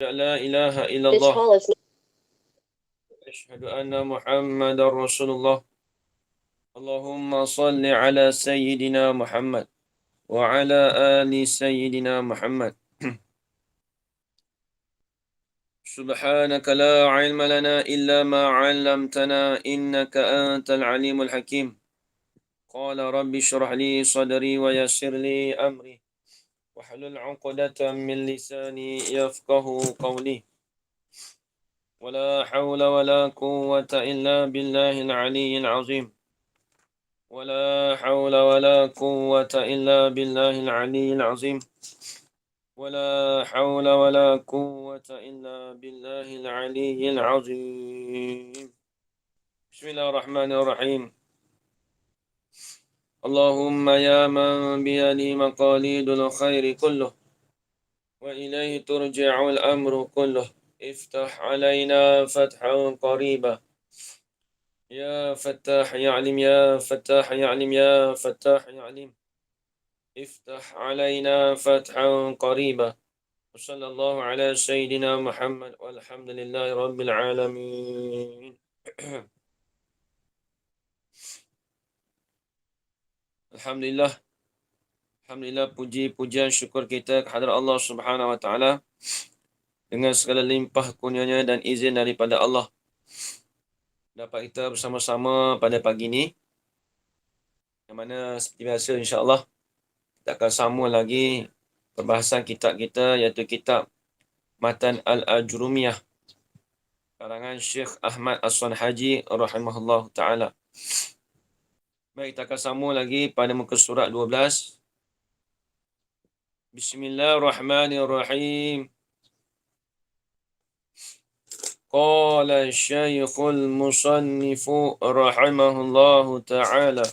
لا إله إلا This الله call is أشهد أن محمد رسول الله اللهم صل على سيدنا محمد وعلى آل سيدنا محمد سبحانك لا علم لنا إلا ما علمتنا إنك أنت العليم الحكيم قال رب اشرح لي صدري ويسر لي أمري واحلل عقدة من لساني يفقه قولي ولا حول ولا قوة إلا بالله العلي العظيم ولا حول ولا قوة إلا بالله العلي العظيم ولا حول ولا قوة إلا بالله العلي العظيم بسم الله الرحمن الرحيم اللهم يا من بيده مقاليد الخير كله وإليه ترجع الأمر كله افتح علينا فتحا قريبا يا فتاح يا عليم يا فتاح يا عليم يا فتاح يا عليم افتح علينا فتحا قريبا وصلى الله على سيدنا محمد والحمد لله رب العالمين Alhamdulillah Alhamdulillah puji-pujian syukur kita kehadrat Allah Subhanahu wa taala dengan segala limpah kurnianya dan izin daripada Allah dapat kita bersama-sama pada pagi ini yang mana seperti biasa insya-Allah kita akan sambung lagi perbahasan kitab kita iaitu kitab Matan Al-Ajrumiyah karangan Syekh Ahmad As-Sunhaji rahimahullah taala. Baik, kita akan sambung lagi pada muka surat 12. Bismillahirrahmanirrahim. Qala Syekhul Musannifu rahimahullah taala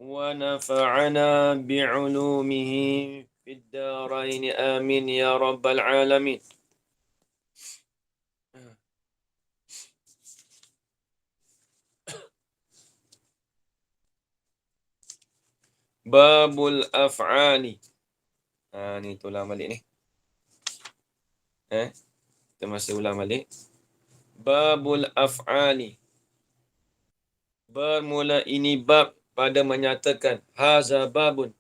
wa nafa'ana bi'ulumihi fid darain amin ya rabbal alamin. Babul af'ali. Ni tu ulang balik ni. Kita masih ulang balik. Babul af'ali. Bermula ini bab pada menyatakan haza babun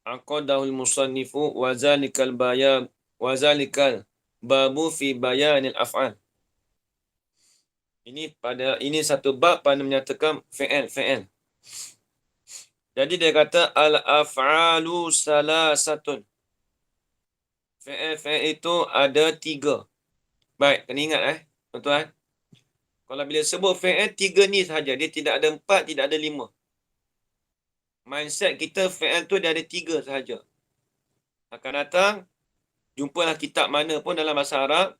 aqadahul musannifu wa zalikal bayan wa zalikal babu fi bayanil af'al. Ini satu bab pada menyatakan fi'il. Jadi dia kata al-af'alu salasatun. Fi'il itu ada 3. Baik, kena ingat tuan-tuan. Kalau bila sebut fi'il 3 ni sahaja, dia tidak ada 4, tidak ada 5. Mindset kita fi'il tu dia ada 3 sahaja. Akan datang jumpalah kitab mana pun dalam bahasa Arab,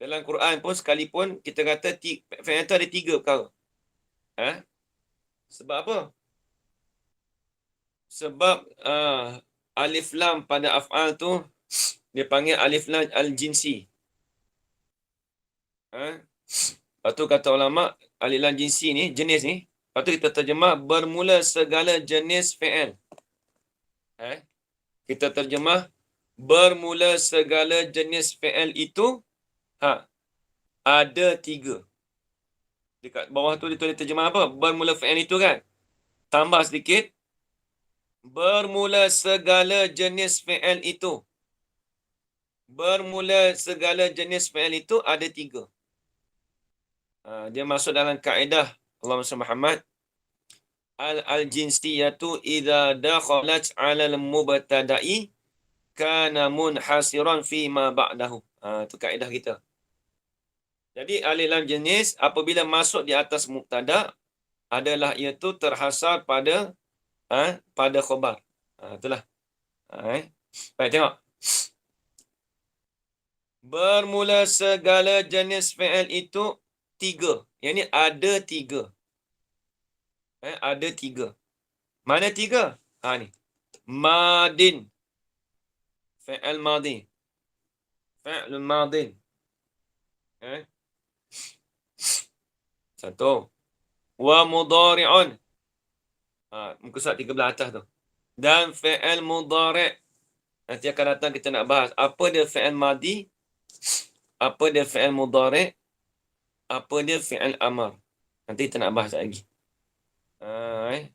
dalam Quran pun sekalipun kita kata fi'il tu ada 3 perkara. Sebab apa? Sebab alif lam pada af'al tu dia panggil alif lam al-jinsi. Lepas tu kata ulama alif lam jinsi ni, jenis ni, lepas tu kita terjemah bermula segala jenis fi'il. Kita terjemah bermula segala jenis fi'il itu ada 3. Dekat bawah tu dia tulis terjemah apa? Bermula fi'il itu kan. Tambah sedikit. Bermula segala jenis fi'il itu. Bermula segala jenis fi'il itu ada 3. Dia masuk dalam kaedah Allahumma Muhammad. Al-jinsiyatu idza dakhalat 'ala al-mubtada'i kana munhasiran fi ma ba'dahu. Itu kaedah kita. Jadi alif lam jenis apabila masuk di atas mubtada adalah iaitu terhasar pada khabar. Itulah. Baik, tengok. Bermula segala jenis fi'il itu 3. Yang ni ada 3. Ada 3. Mana 3? Ni. Madin. Fi'il madin. Fi'il madin. Satu. Wa mudari'un. Muka surat 13 atas tu. Dan fi'il mudari'. Nanti akan datang kita nak bahas apa dia fi'il madi, apa dia fi'il mudhari', apa dia fi'il amar. Nanti kita nak bahas lagi. Eh.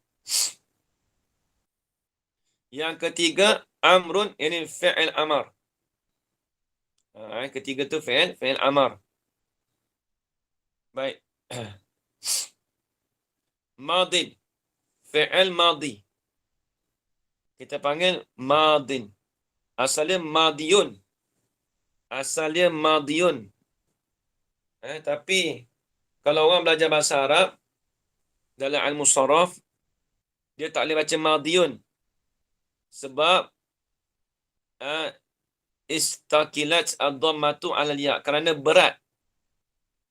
Yang ketiga, amrun, ini fi'il amar. Ketiga tu fi'il amar. Baik. Madin, fi'il madi. Kita panggil madin. Asalnya madiyun. Asalnya madiyun. Tapi kalau orang belajar bahasa Arab dalam ilmu saraf, dia tak boleh baca madiyun. Sebab istaqilat ad-dhammatu 'ala al-ya, kerana berat.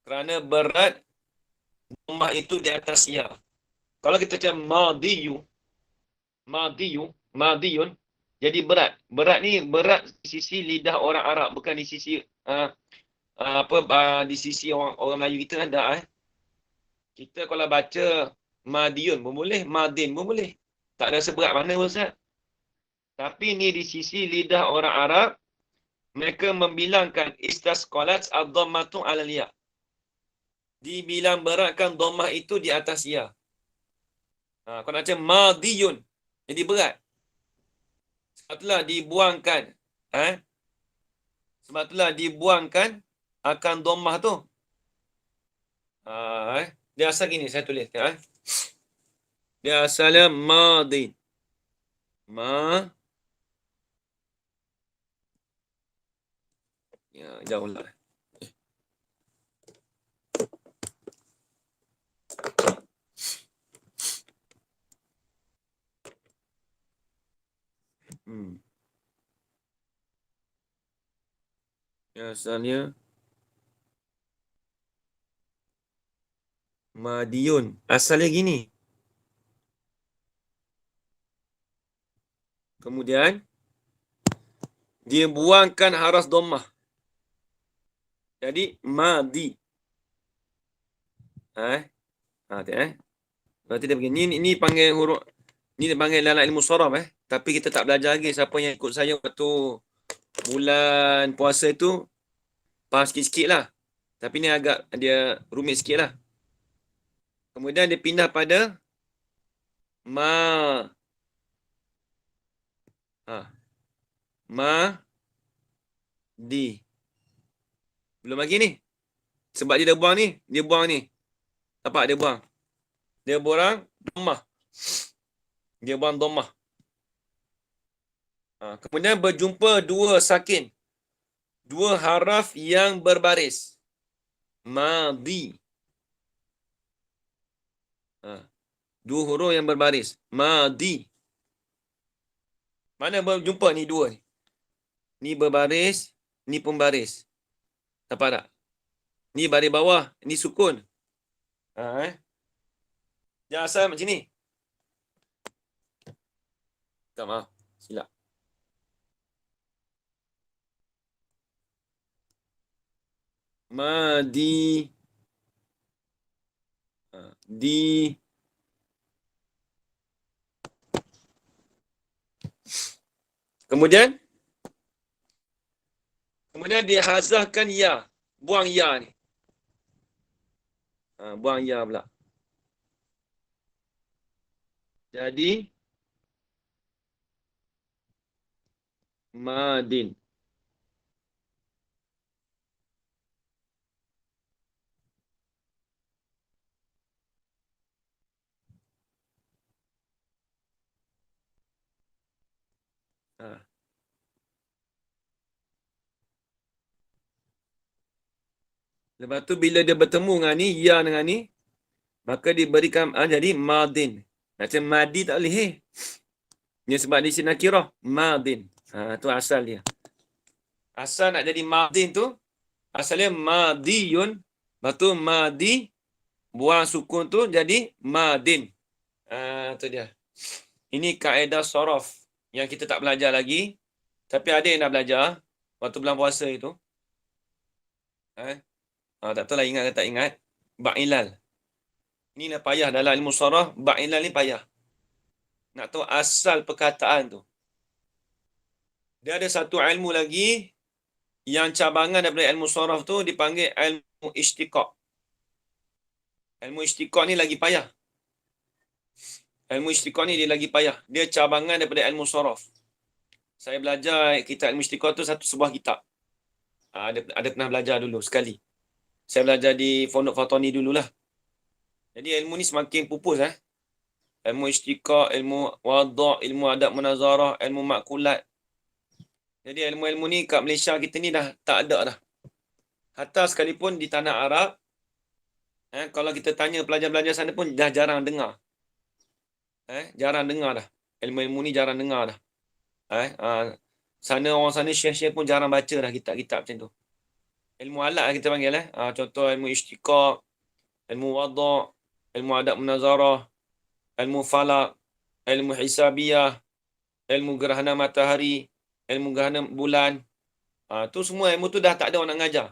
Kerana berat dhammah itu di atas ya. Kalau kita cakap madiyun, jadi berat. Berat ni berat di sisi lidah orang Arab, bukan di sisi di sisi orang Melayu kita ada. Kita kalau baca madiyun pun boleh, madin pun boleh. Tak ada seberat mana pun, Ustaz. Tapi ni di sisi lidah orang Arab, mereka membilangkan istasqalat ad-dhammatu 'ala al-ya. Dibilang beratkan dhammah itu di atas ya. Kalau nak cakap madiyun, jadi berat. Sebab itulah dibuangkan. Sebab itulah dibuangkan akan dhammah tu. Dia asal gini, saya tulis. Dia asalnya madin. Ya, jauh lah. Ya, asalnya madiyun. Asalnya gini. Kemudian dia buangkan haraf dhammah. Jadi madi. Berarti dia begini. Ini panggil huruf, ni dia panggil dalam ilmu saraf. Tapi kita tak belajar lagi. Siapa yang ikut saya waktu bulan puasa itu, faham sikit-sikit lah. Tapi ni agak dia rumit sikit lah. Kemudian dia pindah pada di. Belum lagi ni. Sebab dia dah buang ni. Dia buang ni. Nampak dia buang. Dia buang dhammah. Dia buang dhammah. Kemudian berjumpa dua sakin. Dua haraf yang berbaris. Madi. Dua huruf yang berbaris. Madi. Mana berjumpa ni dua ni? Ni berbaris, ni pun baris. Nampak tak? Ni baris bawah, ni sukun. Jangan asal macam ni. Tak, maaf. Silap. Madi. Di. Kemudian dihazahkan ya. Buang ya ni. Buang ya pula. Jadi madin. Lepas tu bila dia bertemu dengan ni, ya dengan ni, maka diberikan jadi madin. Macam madi tak boleh. Ni sebab di sini nakirah madin. Tu asal dia. Asal nak jadi madin tu, asalnya madiyun. Lepas tu madi, buang sukun tu jadi madin. Tu dia. Ini kaedah saraf yang kita tak belajar lagi. Tapi ada yang nak belajar waktu bulan puasa itu. Tak tahu lah ingat ke tak ingat. Ba'ilal. Inilah payah dalam ilmu saraf. Ba'ilal ni payah. Nak tahu asal perkataan tu. Dia ada satu ilmu lagi yang cabangan daripada ilmu saraf tu dipanggil ilmu istiqaq. Ilmu istiqaq ni lagi payah. Ilmu istiqaq ni dia lagi payah. Dia cabangan daripada ilmu saraf. Saya belajar kitab ilmu istiqaq tu sebuah kitab. Ada pernah belajar dulu sekali. Saya belajar di Pondok Fatani dululah. Jadi ilmu ni semakin pupus Ilmu istiqaq, ilmu wada', ilmu adab munazarah, ilmu makulat. Jadi ilmu-ilmu ni kat Malaysia kita ni dah tak ada dah. Hatta sekalipun di tanah Arab, kalau kita tanya pelajar-pelajar sana pun dah jarang dengar. Jarang dengar dah. Ilmu-ilmu ni jarang dengar dah. Orang sana syekh-syekh pun jarang baca dah kitab-kitab macam tu. Ilmu alat kita panggil contoh ilmu istiqaq, ilmu wada', ilmu adab munazarah, ilmu falak, ilmu hisabiyah, ilmu gerhana matahari, ilmu gerhana bulan. Tu semua ilmu tu dah tak ada orang nak ngajar.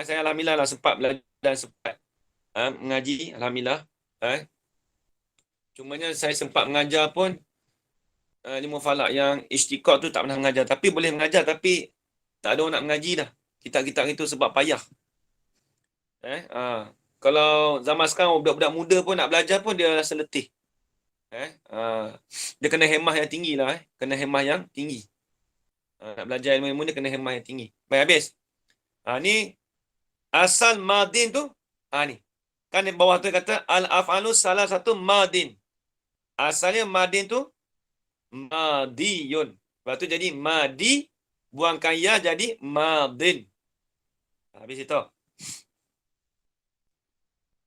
Saya alhamdulillah lah sempat belajar dan sempat mengaji, alhamdulillah. Cumanya saya sempat mengajar pun ilmu falak yang istiqaq tu tak pernah mengajar. Tapi boleh mengajar tapi tak ada orang nak mengaji dah. Kitab-kitab itu sebab payah. Kalau zaman sekarang budak-budak muda pun nak belajar pun dia rasa letih. Dia kena hemah yang tinggi lah. Kena hemah yang tinggi. Nak belajar ilmu-ilmu ni kena hemah yang tinggi. Baik, habis. Ni asal madin tu. Ni. Kan di bawah tu kata al-af'alu salah satu madin. Asalnya madin tu madiyun. Lepas tu jadi madi. Buangkan ya jadi madin. Habis itu.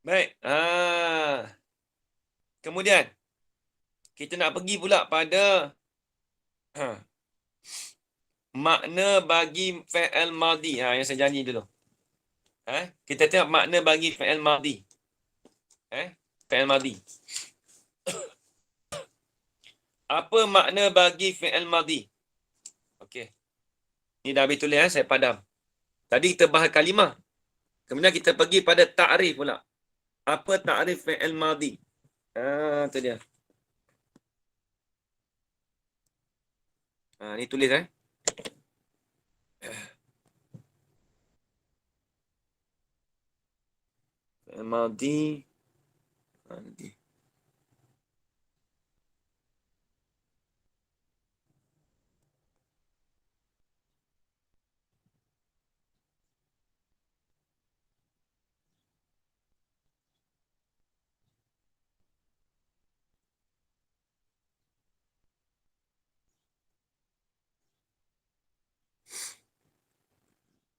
Baik. Kemudian. Kita nak pergi pula pada makna bagi fi'il madhi. Yang saya janji dulu. Kita tengok makna bagi fi'il madhi. Fi'il madhi. Apa makna bagi fi'il madhi? Okey. Ni dah habis tulis saya padam. Tadi kita bahas kalimah. Kemudian kita pergi pada ta'rif pula. Apa ta'rif fi'il madhi? Tu dia. Ni tulis fi'il madhi. Nanti.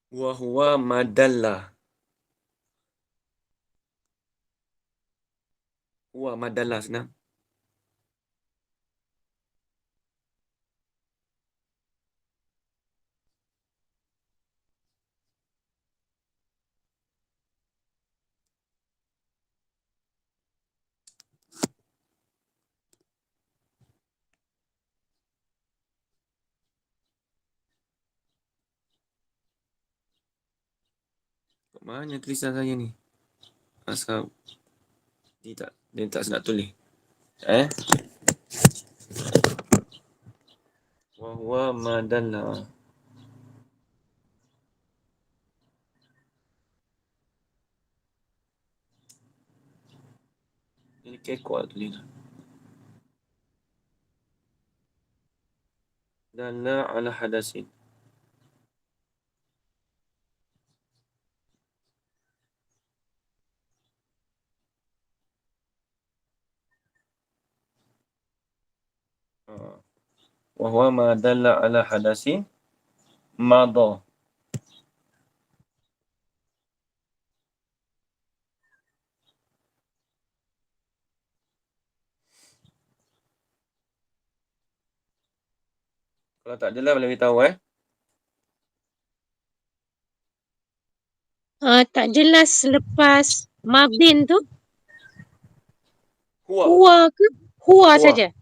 Wa huwa madalla. Huwa madalla senang. Mana tulisan saya ni? Asal dia tak sedap tulis. Wa huwa madalla. Ini kekok tulis. Dalla ala hadasin. Wa huwa ma dalla ala hadasin madha. Kalau tak jelas boleh beritahu Tak jelas lepas Mabdin tu. Huwa. Huwa ke? Huwa saja.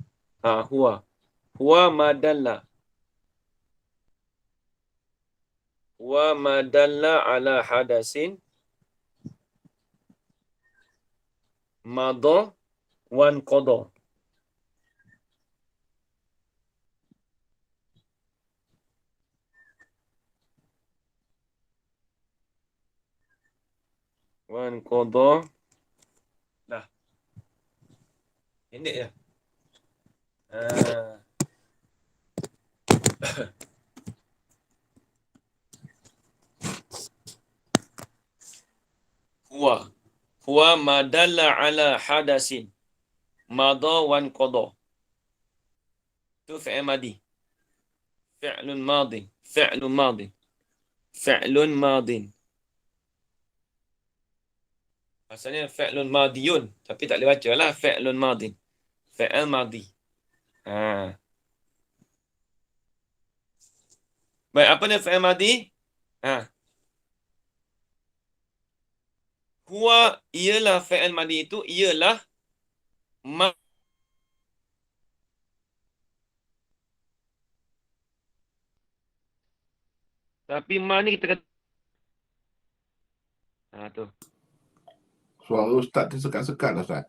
Huwa. Huwa madalla. Wa madalla ala hadasin madha wan qada. Wan qadha. Dah. Pendek je. Ah. Huwa. Huwa madalla ala hadasin. Madha wan qadha. Tu fi'il madi. Fi'lun madin. Fi'lun madin. Fi'lun madin. Asalnya fi'lun madiyun. Tapi tak boleh baca lah. Fi'lun madin. Fi'il madi. Ha. Baik, apa dia fi'il madi? Ha. Huwa ialah fi'il madi itu ialah ma. Tapi ma ni kita kata. Ha tu. Suara Ustaz tersekat-sekat lah, Ustaz.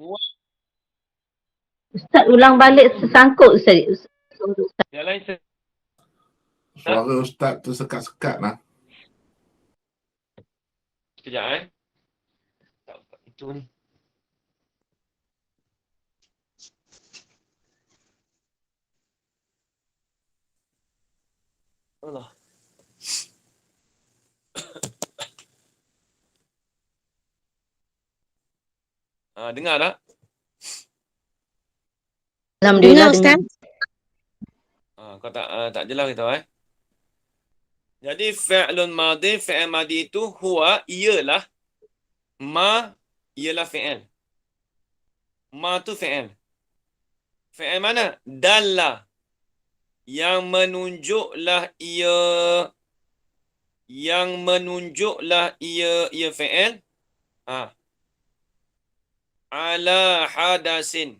Huwa. Ustaz ulang balik sesangkut Ustaz. Yang lain Suara Ustaz tersekat-sekat lah. sekejap Tak itu ni. Allah. Dengar tak? Alhamdulillah Dengar, dengar. Ustaz. Kau tak jelas kita Jadi fi'lun madi, fi'il madi itu huwa ialah ma ialah fi'il. Ma tu fi'il. Fi'il mana? Dalla. Yang menunjuklah ia fi'il. Ala hadasin.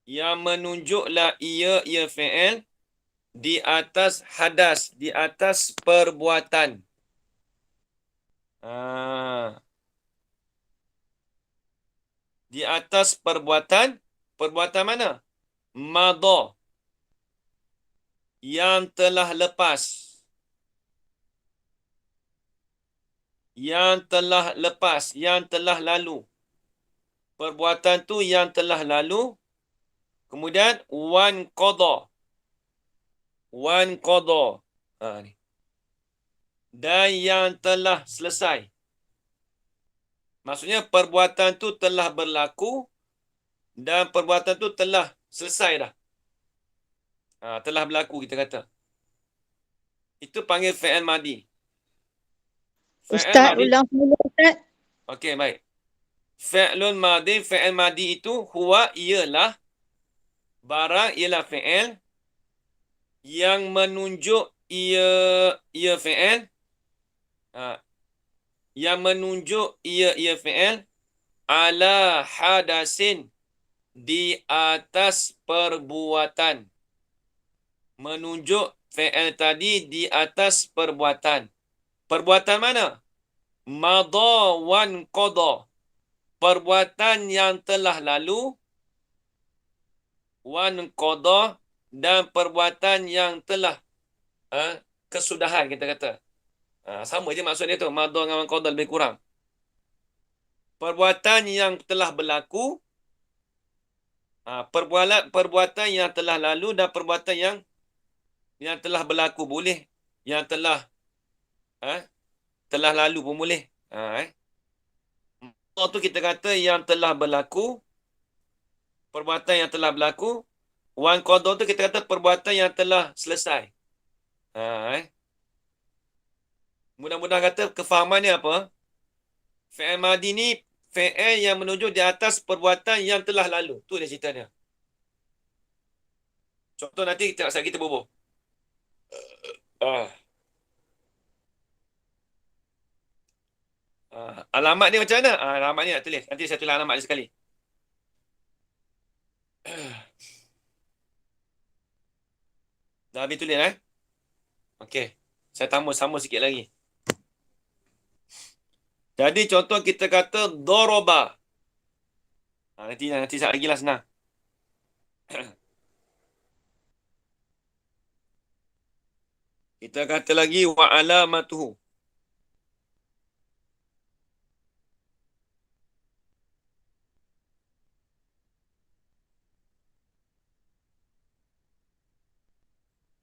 Yang menunjuklah ia fi'il di atas hadas, di atas perbuatan. Di atas perbuatan. Perbuatan mana? Madha. Yang telah lepas. Yang telah lepas. Yang telah lalu. Perbuatan tu yang telah lalu. Kemudian wan qadha. Wan qadha. Ni. Dan yang telah selesai. Maksudnya perbuatan tu telah berlaku dan perbuatan tu telah selesai dah. Telah berlaku kita kata. Itu panggil fi'il madi. Ustaz, ulang semula, Ustaz. Okey, baik. Fi'lun madi, fi'il madi itu huwa ialah barang ialah fi'il yang menunjuk ia fi'il. Yang menunjuk ia fi'il ala hadasin di atas perbuatan. Menunjuk fi'il tadi di atas perbuatan. Perbuatan mana? Madha wan qadha. Perbuatan yang telah lalu. Wan qadha. Dan perbuatan yang telah kesudahan kita kata. Sama je maksud dia tu. Madha dengan wan qadha lebih kurang. Perbuatan yang telah berlaku. Perbuatan yang telah lalu dan perbuatan yang telah berlaku boleh. Yang telah lalu pun boleh. Tu kita kata yang telah berlaku. Perbuatan yang telah berlaku. Wan qadha tu kita kata perbuatan yang telah selesai. Mudah-mudahan kata kefahamannya apa? Fi'il madi ni fi'il yang menunjuk di atas perbuatan yang telah lalu. Tu dia ceritanya. Contoh nanti kita bubuh. Alamat ni macam mana? Alamat ni nak tulis. Nanti saya tulis alamat dia sekali. Dah habis tulis Okey. Saya tambah sama sikit lagi. Jadi contoh kita kata doroba. Nanti sekejap lagi lah senang. Kita kata lagi wa alamatuhu.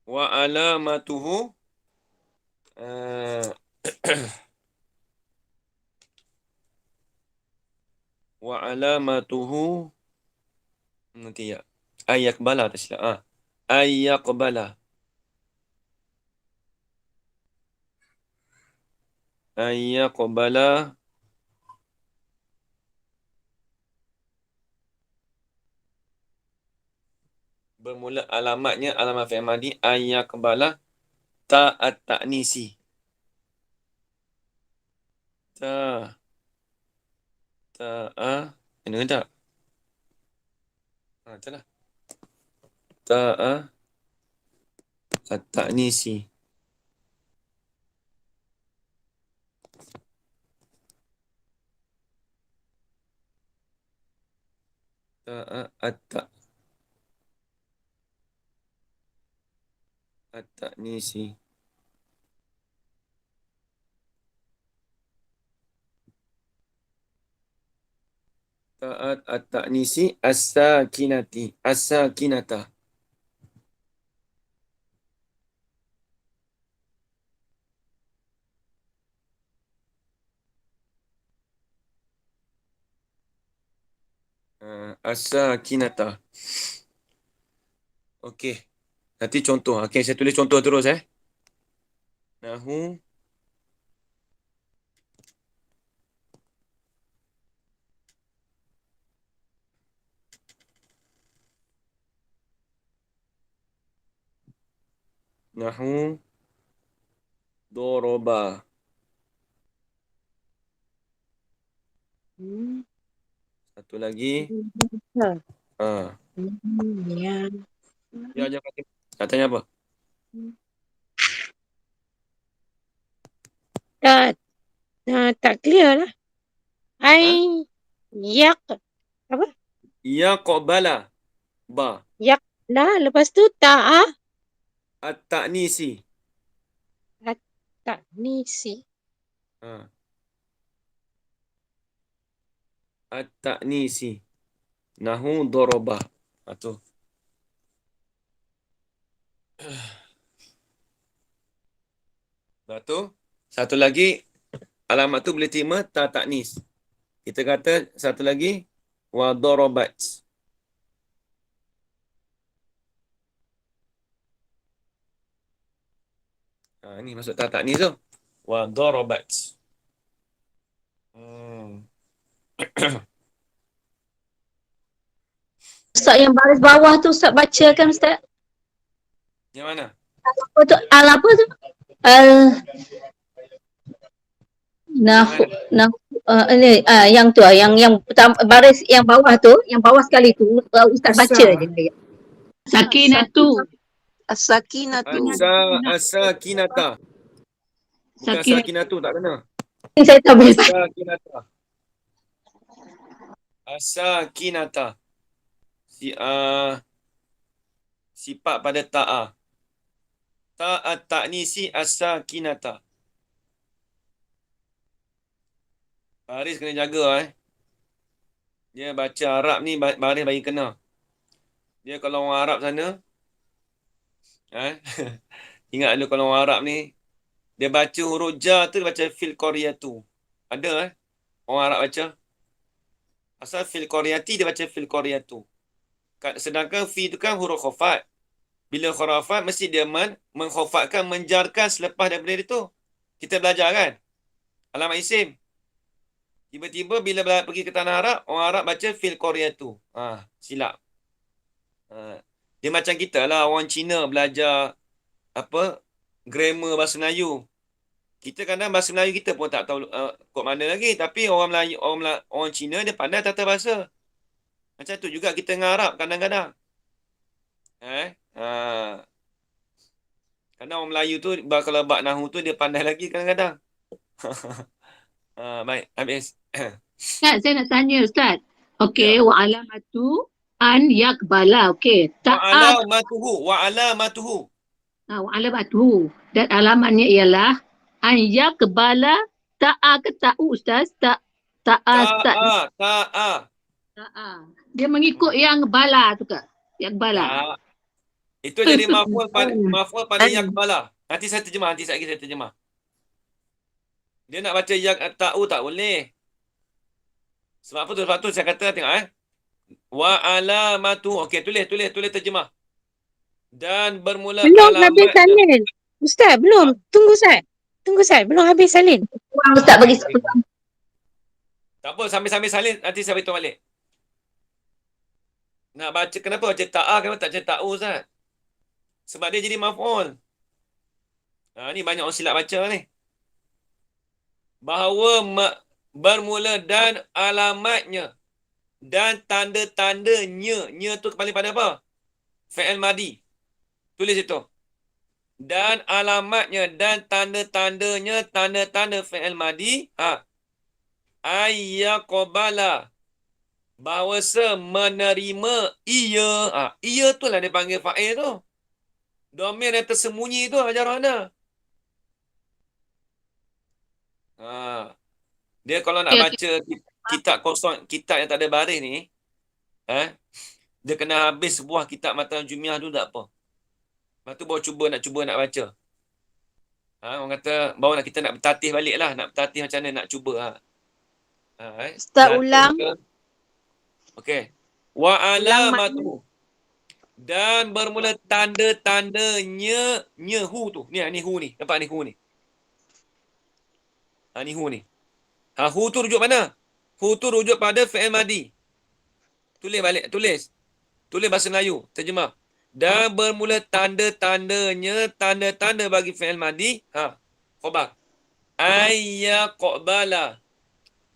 Wa alamatuhu uh, wa alamatuhu nanti ya. Ayakbala tak silap. Ayakbala. Ayakbala bermula alamatnya alamat fi'il madi ayakbala ta'at ta'nisi. Ta'a ini tak? Itulah. Ta'a at-ta'nisi. Ta'a at-ta'nisi. Ta'at at-ta'nisi as-sakinati. As-sakinata. As-sakinata. Okey. Nanti contoh. Okey, saya tulis contoh terus Nahu Nahu doroba. Satu lagi. Ha. Ya. Ya, jangan kata. Nak tanya apa? Tak clear lah. Yak. Apa? Yaqbala. Ba. Yak lah. Lepas tu ta'ah. At-ta'nisi. Tak ni si. Ha. At-ta'nisi. Nahu doroba. Tu. Lepas tu, satu lagi, alamat tu boleh terima ta ta'nis. Kita kata satu lagi, wa dorobat. Ini masuk ta ta'nis tu. Wa dorobat. Ustaz yang baris bawah tu Ustaz bacakan Ustaz. Yang mana? Apa tu? Apa tu? Ini yang tu yang pertama, baris yang bawah tu, yang bawah sekali tu Ustaz baca je. Sakinatu. As-sakinatu. As-sakinata. Bukan sakinatu, tak kena. Saya tak boleh. As-sakinata. As-sakinata. Sifat pada ta'a. Ta'at ta'nisi as-sakinata. Baris kena jaga Dia baca Arab ni baris bagi kena. Dia kalau orang Arab sana ingat dulu kalau orang Arab ni dia baca huruf ja tu dia baca fil qaryatu. Ada orang Arab baca. Asal fil qaryati dia baca fil qaryatu. Sedangkan fi tu kan huruf khafat. Bila khurafat mesti dia mengkhafatkan, menjarkan selepas daripada itu. Kita belajar kan? Alamat isim. Tiba-tiba bila pergi ke tanah Arab, orang Arab baca fil qaryatu. Silap. Dia macam kita lah, orang Cina belajar grammar bahasa Melayu. Kita kadang bahasa Melayu kita pun tak tahu kod mana lagi, tapi orang Melayu, orang Cina dia pandai tata bahasa. Macam tu juga kita dengan Arab kadang-kadang. Kadang orang Melayu tu kalau bab nahu tu dia pandai lagi kadang-kadang. Baik, habis. Ustaz, saya nak tanya Ustaz. Okey, wa alamatu an yakbala. Okey. Wa alamatuhu. Wa alamatuhu. Dan alamatnya ialah an yakbala ta'a ke ta'u Ustaz? Ta'a. Ta'a. Dia mengikut yang bala tu ke? Yang bala. Tak. Itu jadi maf'ul pada yakbala. Nanti saya terjemah, nanti saya terjemah. Dia nak baca yak ta'u tak boleh. Sebab apa tu? Sebab tu saya kata tengok Wa alamatu. Okey, tulis terjemah. Dan bermula Belum habis alamatnya. salin. Ustaz, belum. Tunggu Ustaz. Belum habis salin. Ustaz bagi peluang. Tak apa, sambil-sambil salin nanti saya beritahu balik. Nak baca, kenapa baca ta'a, kenapa tak baca ta'u Ustaz? Sebab dia jadi maf'ul. Ni banyak orang silap baca ni. Bahawa bermula dan alamatnya dan tanda-tandanya. Nya tu kembali pada apa? Fi'il madi. Tulis itu. Dan alamatnya dan tanda-tandanya, tanda-tanda fi'il madi. Ayyaqbala. Bahawa menerima ia. Ia tu lah dia panggil fa'il tu. Domir yang tersembunyi tu ajar mana? Dia kalau nak baca kitab kosong, kitab yang tak ada baris ni, dia kena habis sebuah kitab matan jumiah tu tak apa. Lepas tu baru cuba nak baca. Orang kata baru nak kita nak bertatih balik lah. Nak bertatih macam mana nak cuba. Ustaz ulang. Okey. Wa alamatu. Dan bermula tanda-tandanya hu tu. Ni hu ni. Nampak ni hu ni. Ni hu ni. Hu tu rujuk mana? Hu tu rujuk pada fi'il madi. Tulis balik. Tulis bahasa Melayu. Terjemah. Dan bermula tanda-tandanya, tanda-tanda bagi fi'il madi. Khabar. Ayyaqbala.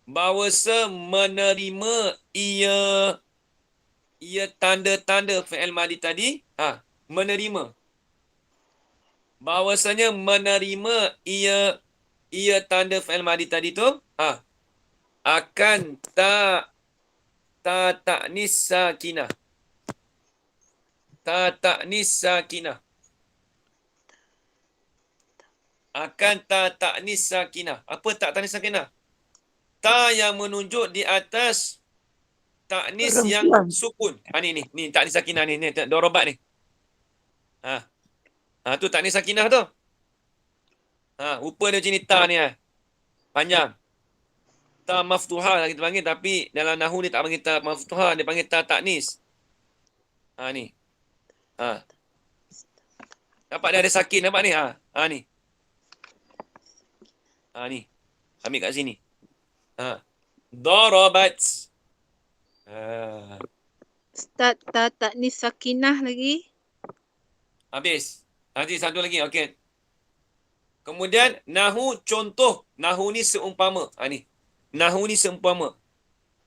Bahawa menerima ia tanda-tanda fi'il madi tadi. Menerima. Bahawasanya menerima ia tanda fi'il madi tadi tu. Akan ta'nis sakinah. Ta'nis sakinah. Akan ta'nis sakinah. Apa ta'nis sakinah? Ta yang menunjuk di atas ta'nis yang sukun. Ni ta'nis sakinah ni dorobat ni. Tu ta'nis sakinah tu. Rupa dia macam ni ta ni panjang. Ta maftuhah lah kita panggil, tapi dalam nahu ni tak panggil ta maftuhah, dia panggil ta ta'nis. Ni. Nampak dia ada sakin, nampak ni? Ni. Ni. Ambil kat sini. Darabat. Ustaz, tak ni sakinah lagi. Habis. Nanti satu lagi. Okey. Kemudian, nahu contoh. Nahu ni seumpama. Ni. Nahu ni seumpama.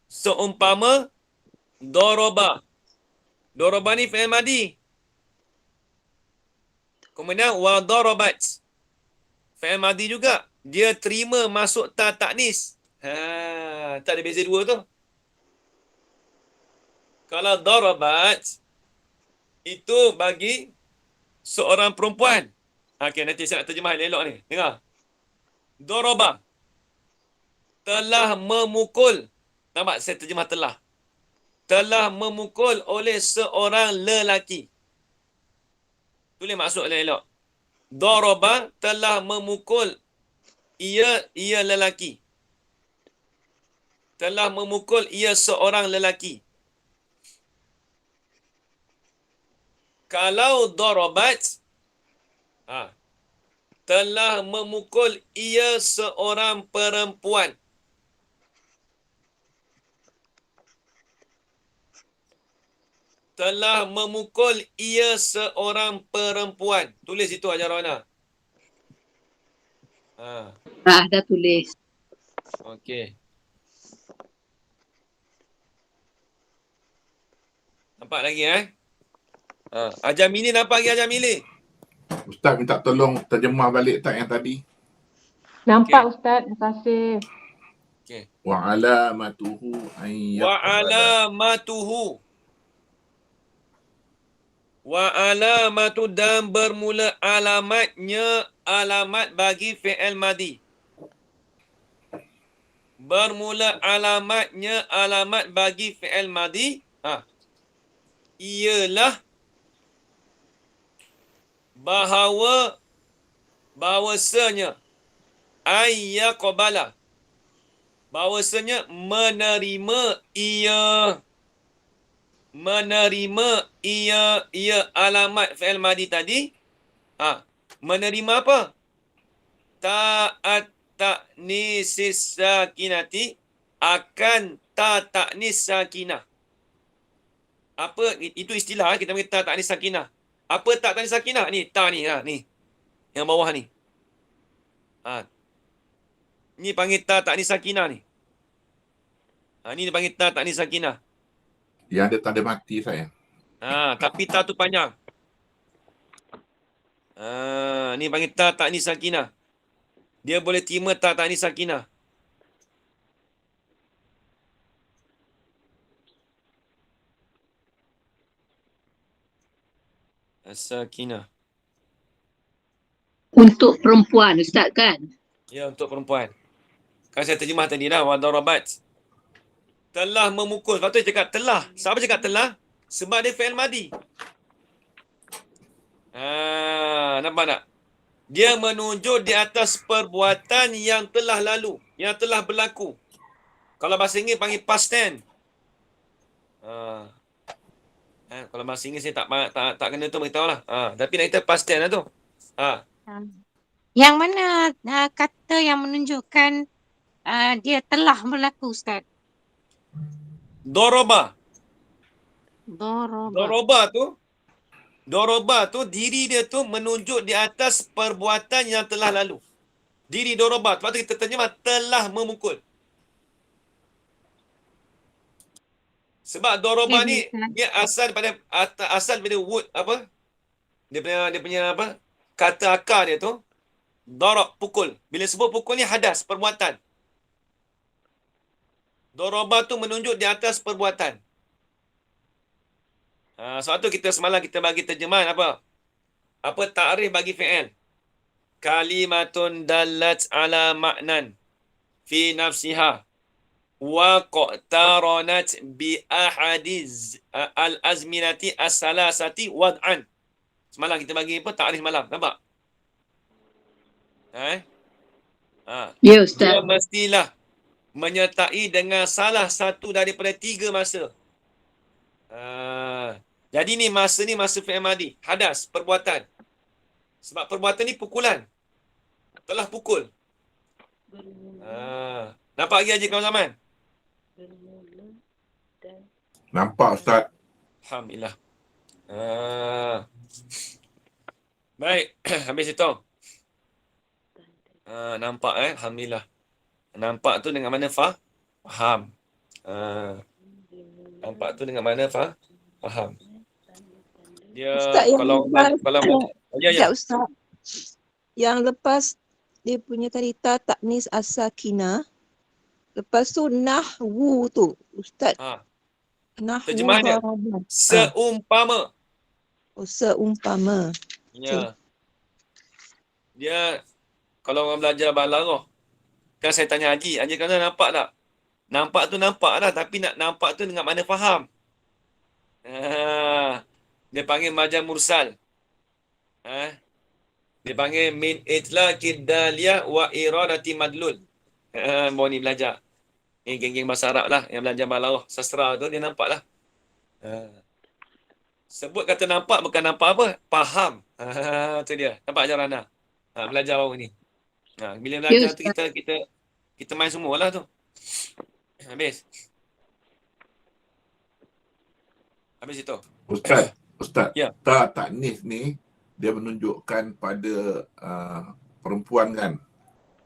Seumpama daraba. Daraba ni fi'il madi. Kemudian wa darabat. Fi'il madi juga. Dia terima masuk ta ta'nis. Tak ada beza dua tu. Kalau darabat itu bagi seorang perempuan. Okey, nanti saya nak terjemah elok ni. Dengar. Daraba. Telah memukul. Nampak saya terjemah telah. Telah memukul oleh seorang lelaki. Tulis maksud elok. Daraba telah memukul ia lelaki. Telah memukul ia seorang lelaki. Kalau darabat telah memukul ia seorang perempuan. Telah memukul ia seorang perempuan. Tulis itu Hajar Wana. Dah tulis. Okey. Nampak lagi Hajar Mili nampak lagi Hajar Mili? Ustaz minta tolong terjemah balik tak yang tadi. Nampak Ustaz, terima kasih. Okey. Wa alamatuhu Wa alamatuhu. Wa alamatu dan bermula alamatnya alamat bagi fi'il madi. Bermula alamatnya alamat bagi fi'il madi. Ialah bahawasanya ayyaqbala. Bahawasanya menerima ia alamat fi'il madi tadi. Menerima apa? Ta'at ta'nisis sakinati akan ta'nis sakinah. Apa itu istilah kita panggil ta'nis sakinah. Apa ta'nis sakinah? Ni ta ni ni. Yang bawah ni. Ni panggil ta'nis sakinah ni. Ni dipanggil ta'nis sakinah. Yang ada tanda mati saya. Tapi ta tu panjang. Ni panggil ta'nis sakinah. Dia boleh terima ta'nis sakinah. As-sakinah. Untuk perempuan Ustaz kan? Ya, untuk perempuan. Kan saya terjemah tadi dah. Wa darabat. Telah memukul. Lepas tu dia cakap telah. Siapa cakap telah? Sebab dia fi'il madi. Nampak tak? Dia menunjuk di atas perbuatan yang telah lalu. Yang telah berlaku. Kalau bahasa Inggeris panggil past tense. Kalau bahasa Inggeris saya tak kena tu beritahu lah. Tapi nak kita past tense lah tu. Yang mana kata yang menunjukkan dia telah berlaku, Ustaz? Doroba. Doroba. Doroba tu diri dia tu menunjuk di atas perbuatan yang telah lalu. Diri doroba. Lepas tu kita terjemah telah memukul. Sebab doroba ni dia asal daripada wood apa? Dia punya apa? Kata akar dia tu darab, pukul. Bila sebut pukul ni hadas, perbuatan. Doroba tu menunjuk di atas perbuatan. Sebab tu semalam kita bagi terjemahan apa? Apa ta'rif bagi fi'il? Kalimatun dallat ala ma'nan fi nafsiha wa qataranat bi ahadiz al-azminati as-salasati wad'an. Semalam kita bagi apa? Ta'rif malam. Nampak? Ya Ustaz. Dia mestilah menyertai dengan salah satu daripada 3 masa. Jadi ni masa fi'il madi. Hadas, perbuatan. Sebab perbuatan ni pukulan. Telah pukul. Nampak lagi Haji kawan zaman? Nampak Ustaz. Alhamdulillah. Baik, habis itu. Nampak Alhamdulillah. Nampak tu dengan mana faham. Nampak tu dengan mana faham. Dia Ustaz, yang kalau ya. Ustaz. Yang lepas dia punya tadi ta'nis as-sakinah. Lepas tu nahwu tu. Ustaz. Nahwu Terjemahan dia. darabat. Seumpama. Seumpama. Ya. Dia kalau orang belajar balaghah, kan saya tanya Haji kan nampak tak? Nampak tu nampak lah, tapi nak nampak tu dengan mana faham. Dia panggil majaz mursal. Dia panggil min itlaqid daliyah wa iradati madlul. Baru ni belajar. Ni geng-geng bahasa Arab lah yang belajar balaghah, sastra tu dia nampak lah. Sebut kata nampak bukan nampak apa? Faham. Tu dia. Nampak ajaran dah. Belajar baru ni. Bila belajar tu kita main semua lah tu. Habis itu. Ustaz. Ya. Ta'nis ni dia menunjukkan pada perempuan kan?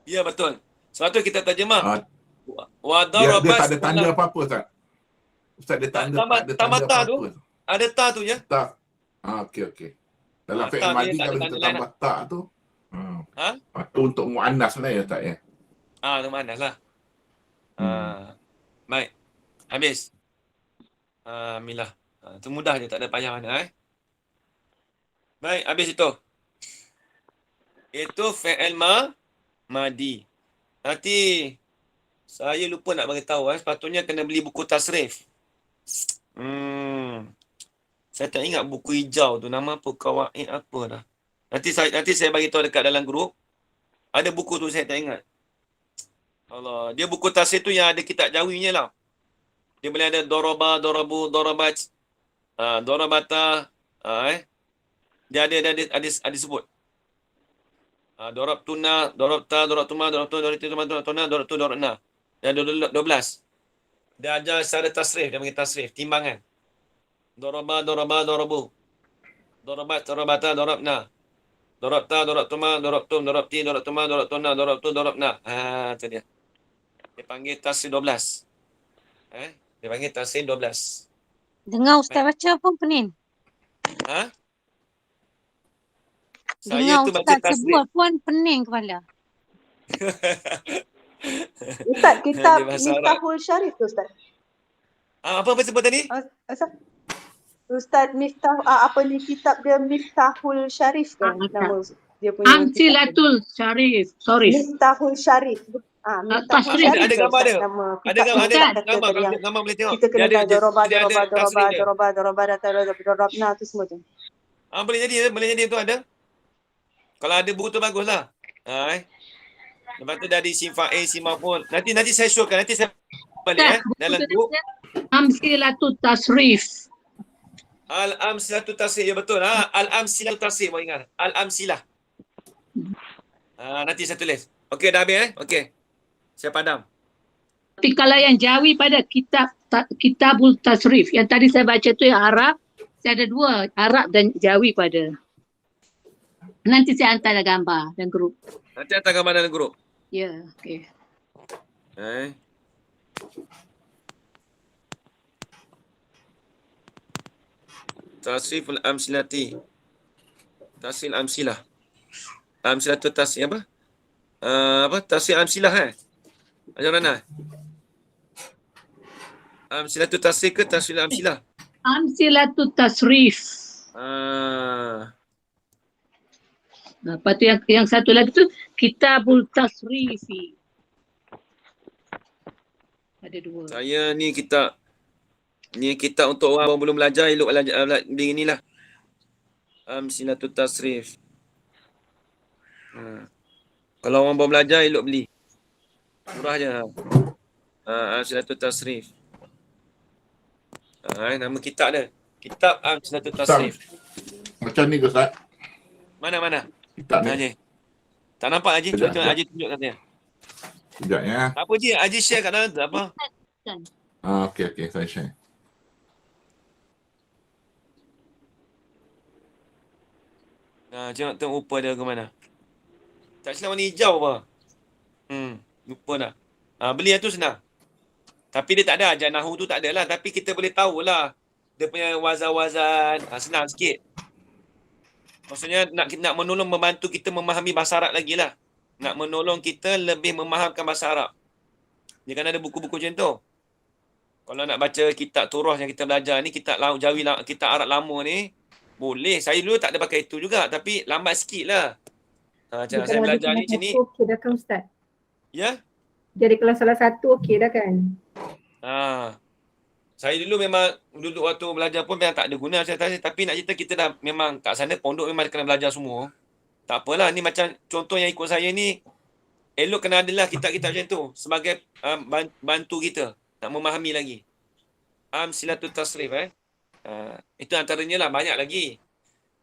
Ya, betul. Sebab tu kita terjemah. Wa Dia darabat. tak ada tanda apa-apa Ustaz. Ustaz dia tak ada tanda apa-apa. Ada ta tu je. Tak. Okey. Dalam fi'il madi kalau kita tambah tak tu. Tu untuk muannas lah ya Ustaz ya. Tu muannas lah. Baik. Habis. Alhamdulillah. Tu mudah je, tak ada payah mana Baik, habis itu. Itu fi'il madi. Nanti saya lupa nak bagi tahu sepatutnya kena beli buku tasrif. Saya tak ingat buku hijau tu nama apa, kawaid apa dah. Nanti saya bagi tahu dekat dalam grup. Ada buku tu saya tak ingat. Allah, dia buku tasrif tu yang ada kitab jawinya lah. Dia boleh ada doroba, dorobu, dorobat, dorobata, dia ada sebut. Dorob tuna, dorob ta, dorob tuma, dorob tu, dorob tuma, dorob tuna, dorob tu, dorob na. Dia ada 12. Dia ajar secara tasrif, dia panggil tasrif, timbangan. Doroba, doroba, dorobu. Dorobat, dorobata, dorob na. Dorob ta, dorob tuma, dorob tum, dorob ti, dorob tuma, dorob tuna, dorob tu, dorob na. Itu dia. Dia panggil tasrif 12. Dia panggil tasrif 12. Dengar Ustaz baca pun pening. Saya Dengar tu baca Ustaz tasrif. sebut pun pening kepala. Ustaz, kitab Dia bahasa Arab. Miftahul Syarif tu Ustaz. Apa sebut tadi? Ustaz Miftah, apa ni kitab dia Miftahul Syarif kan? Nama dia punya. Amsilatul Syarif. Sorry. Miftahul Syarif. Miftahul Tasrif. Syarif. Ada gambar Ustaz, dia? nama Ada kitab gambar, yang gambar boleh tengok. kita kena tahu dia ada dorobna tu semua tu. boleh jadi tu ada. Kalau ada buku tu baguslah. Lepas tu dah di simfa A, simfa pun. Nanti saya showkan, nanti saya balik dalam grup. Amsilatul Tasrif. Al-Amsilatul Tasrif, ya betul. Al-Amsilatul Tasrif, mau ingat. Al-Amsilah. Nanti saya tulis. Okey, dah habis Okey. Saya padam. Tapi kalau yang Jawi pada Kitabul Tasrif. Yang tadi saya baca tu yang Arab. Saya ada dua, Arab dan Jawi pada. Nanti saya hantar gambar dan grup. Nanti hantar gambar dalam grup. Ya, okey. Tasriful Amsilati. Tasrif Amsilah. Amsilatul Tasrif apa? Tasrif Amsilah Macam mana? Amsilatul Tasrif ke Tasrif Amsilah? Amsilatul Tasrif. Lepas tu yang satu lagi tu Kitabul Tasrifi. Ada dua. Saya ni kitab untuk orang yang belum belajar, elok belajar beginilah. Amsilatul Tasrif. Kalau orang baru belajar, elok beli. Murah je. Amsilatul Tasrif. Nama kitab dia. Kitab Amsilatul Tasrif. Macam ni ke Ustaz? Mana? Kitab ni. Haji. Tak nampak Haji? Cuba Haji tunjuk katanya. Sekejap ya. Tak apa Haji, Haji share kat dalam tu, tak apa. Okey, saya share. Tengok rupa dia ke mana. Tak silap warna hijau apa. Lupa dah. Beli yang tu senang. Tapi dia tak ada ajar nahu tu, tak ada lah. Tapi kita boleh tahulah dia punya wazan-wazan. Senang sikit. Maksudnya nak menolong, membantu kita memahami bahasa Arab lagi lah. Nak menolong kita lebih memahamkan bahasa Arab. Dia kan ada buku-buku macam tu. Kalau nak baca kitab Turah yang kita belajar ni, kitab Jawi, kitab Arab lama ni, boleh. Saya dulu tak ada pakai itu juga. Tapi lambat sikit lah. Macam saya belajar ni macam ni. Okey dah kan Ustaz? Ya? Jadi kalau salah satu okey dah kan? Saya dulu memang duduk waktu belajar pun memang tak ada guna saya tadi, tapi nak cerita kita dah memang kat sana pondok memang kena belajar semua. Tak apalah, ni macam contoh yang ikut saya ni, elok kena adalah kitab-kitab macam tu sebagai bantu kita nak memahami lagi. Amsilatul Tasrif itu antaranya lah, banyak lagi.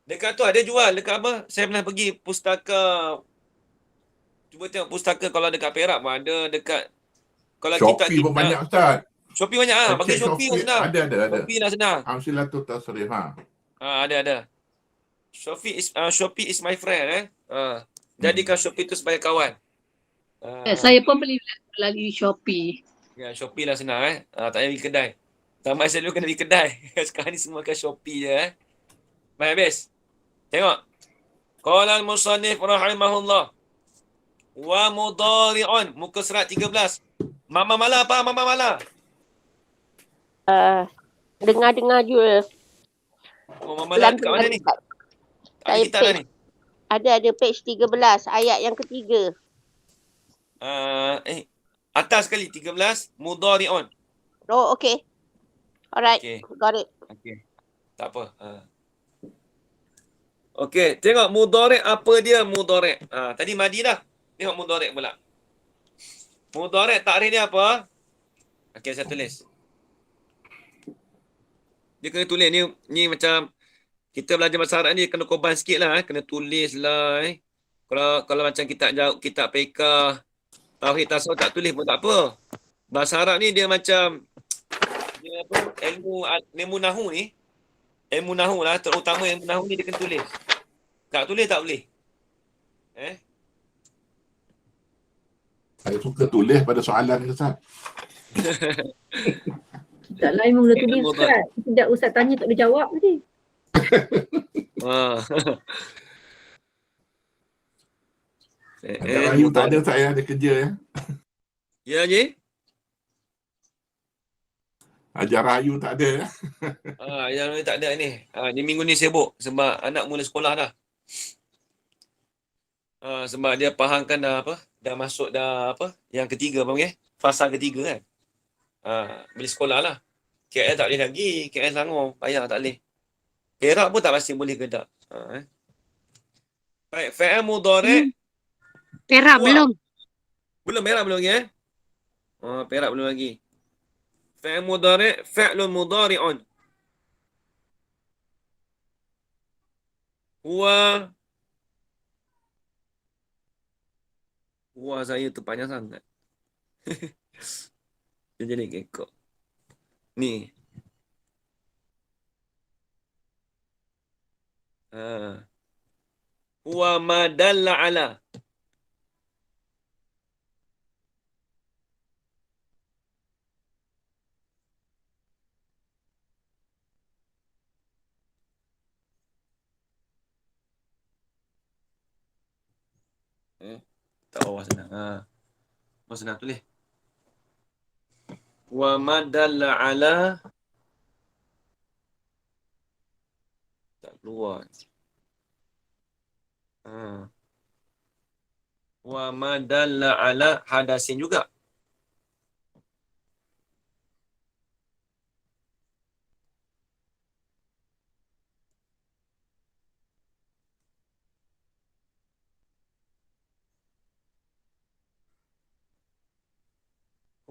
Dekat tu ada jual, dekat apa? Saya pernah pergi pustaka. Cuba tengok pustaka kalau dekat Perak pun ada, dekat kalau Shopee pun banyak Ustaz. Shopee banyak bagi Shopee pun senang. Ada. Shopee lah senang. Amsilatul Tasrif ada. Shopee is my friend Jadikan Shopee tu sebagai kawan. Saya pun beli lagi Shopee. Ya, Shopee lah senang tak payah pergi kedai. Zaman saya dulu kena pergi kedai. Sekarang ni semua kan Shopee je Baik habis. Tengok. Qala al-musannif rahimahullah. Wa mudari'un, muka surat 13. Mama Mala apa? Mama Mala. Dengar-dengar je. Oh, Mama Mala kat mana ni? Tak ada Saya kitab dah page, ni. ada page 13, ayat yang ketiga. Atas sekali 13 mudhari'un. Oh, okay. Alright, Okey. got it. Okey. Tak apa. Okey, tengok mudhari' apa dia mudhari'. Tadi madi dah. Tengok mudhari' pula. Mudhari' takrif dia apa? Okey, saya tulis. Dia kena tulis ni macam kita belajar bahasa Arab ni kena korban sikit lah. Kena tulis lah. Kalau macam kitab peka, tauhid tasawuf tak tulis pun tak apa. Bahasa Arab ni dia macam dia apa? Ilmu nahu ni. Ilmu nahu lah, terutama ilmu nahu ni dia kena tulis. Tak tulis tak boleh. Saya suka tulis pada soalan ni, Ustaz. Tak lain mula tulis Ustaz. Sekejap Ustaz tanya tak boleh jawab tadi. Ajar Rayu tak ada, Ustaz, ada kerja ya. Ya, Haji? Ajar Rayu tak ada ya. Yang ni tak ada ni. Ni minggu ni sibuk sebab anak mula sekolah dah. Sebab dia fahamkan dah masuk yang ketiga apa panggil? Fasa ketiga kan. Boleh sekolah lah. KL tak boleh lagi. KL Selangor. Payah tak boleh. Perak pun tak pasti boleh ke tak. Baik. Fa'al mudhari'. Perak belum. Belum Perak belum lagi Perak belum lagi. Fa'al mudhari' fa'lun mudhari'un. Huwa saya tu panjang sangat. Dia jadi kekok. Ni. Huwa ma dalla ala. Tak bawah sana. Bawah sana tulis. Wa ma dalla ala. Tak keluar. Wa ma dalla ala hadasin juga.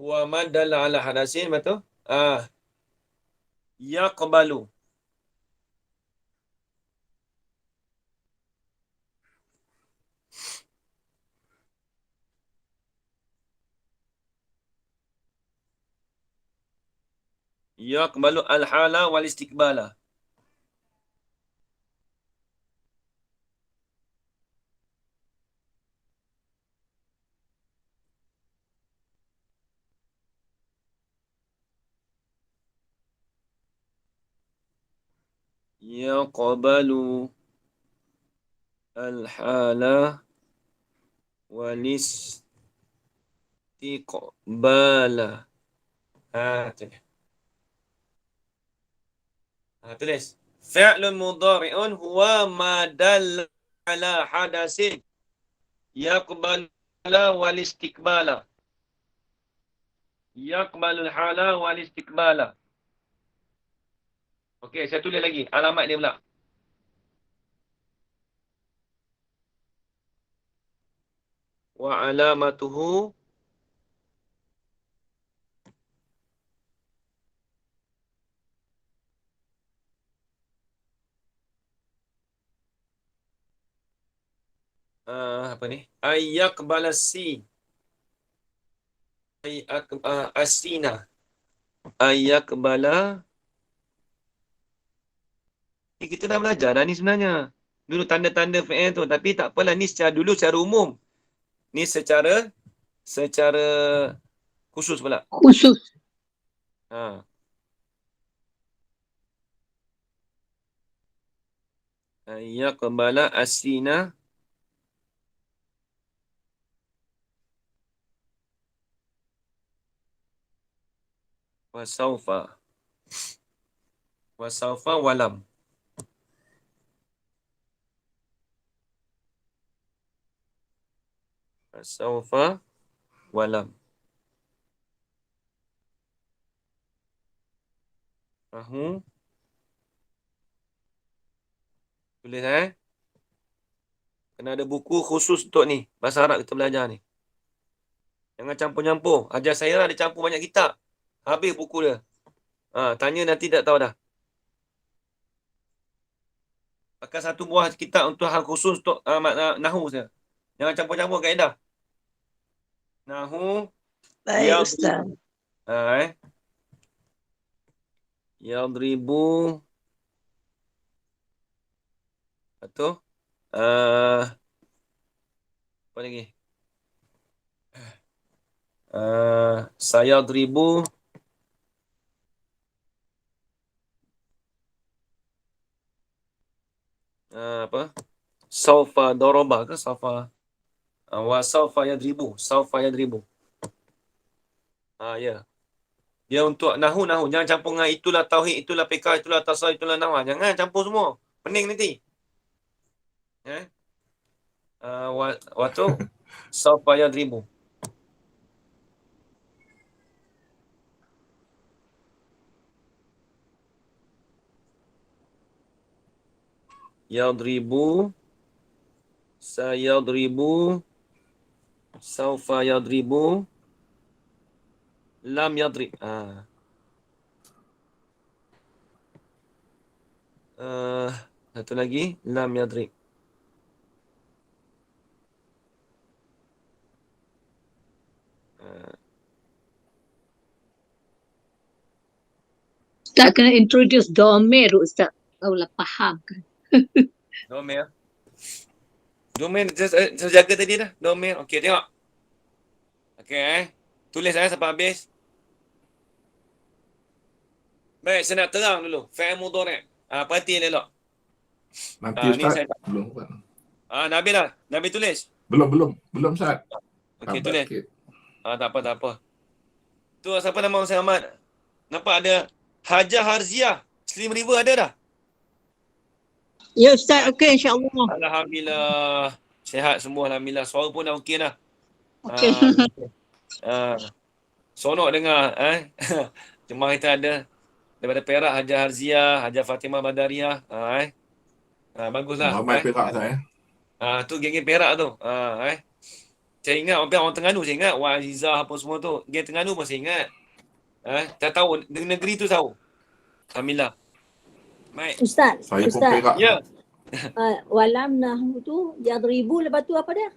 Wa ma dalla ala hadasin betul? Yaqbalu. Yaqbalu al-hala wal istiqbala. Yaqbalu al-hala wal istiqbala. Tulis. Fi'lun mudhari'un huwa ma dalla ala hadasin yaqbala wal istiqbala. Yaqbalul hala wal istiqbala. Okey, saya tulis lagi alamat dia pula. Wa alamatuhu apa ni? Ayyaqbalasi. Asina. Ayyaqbala. Kita dah belajar dah ni sebenarnya. Dulu tanda-tanda fi'il tu. Tapi tak apalah. Ni secara umum. Ni secara khusus pula. Khusus. Yaqbala asina wasaufa walam. Saufa walam. Nahu. Tulis Kena ada buku khusus untuk ni. Bahasa Arab kita belajar ni. Jangan campur-campur. Ajar saya lah, dia campur banyak kitab. Habis buku dia. Tanya nanti tak tahu dah. Pakai satu buah kitab untuk hal khusus untuk nahu saja. Jangan campur-campur kaedah. Nahu. Baik, Ustaz. Yadribu. Betul? Apa lagi? Sayadribu. Apa? Saufa daraba ke saufa? Wa saufa yadribu. Saufa yadribu. Ya. Dia untuk nahu. Jangan campur dengan itulah tauhid, itulah fiqh, itulah tasawuf, itulah nahwu. Jangan campur semua. Pening nanti. Waktu saufa yadribu. Yadribu. Sayadribu. Saufa yadribu. Lam yadrib. Satu lagi. Lam yadrib. Ustaz kena introduce domain Ustaz. Tahulah faham kan. Domain. Domain saya jaga tadi dah. Domain. Okey, tengok. Okey, tulis sampai habis. Baik, saya nak terang dulu. Fi'il mudhari'. Perhati elok. Nanti Ni Ustaz. saya Belum. Nabil lah. Nabil tulis. Belum Ustaz. Okey, Lambat tulis. sikit. Tak apa. Tu siapa nama Ustaz Ahmad? Nampak ada Hajah Harziah. Slim River ada dah? Ya, Ustaz. Okey, insya-Allah. Alhamdulillah. Sihat semua alhamdulillah. Suara pun dah okey dah. Okey. Sonok dengar. Jemaah kita ada daripada Perak, Hajah Harziah, Hajah Fatimah Badariah. Baguslah. Muhammad Perak saya. Tu geng-geng Perak tu. Saya ingat orang Terengganu, saya ingat Wan Azizah apa semua tu. Geng Terengganu pun saya ingat. Tak tahu negeri tu tahu. Alhamdulillah. Baik. Ustaz, Saya pun Ustaz, Perak. Ya. walam nahu tu yadribu lepas tu apa dia?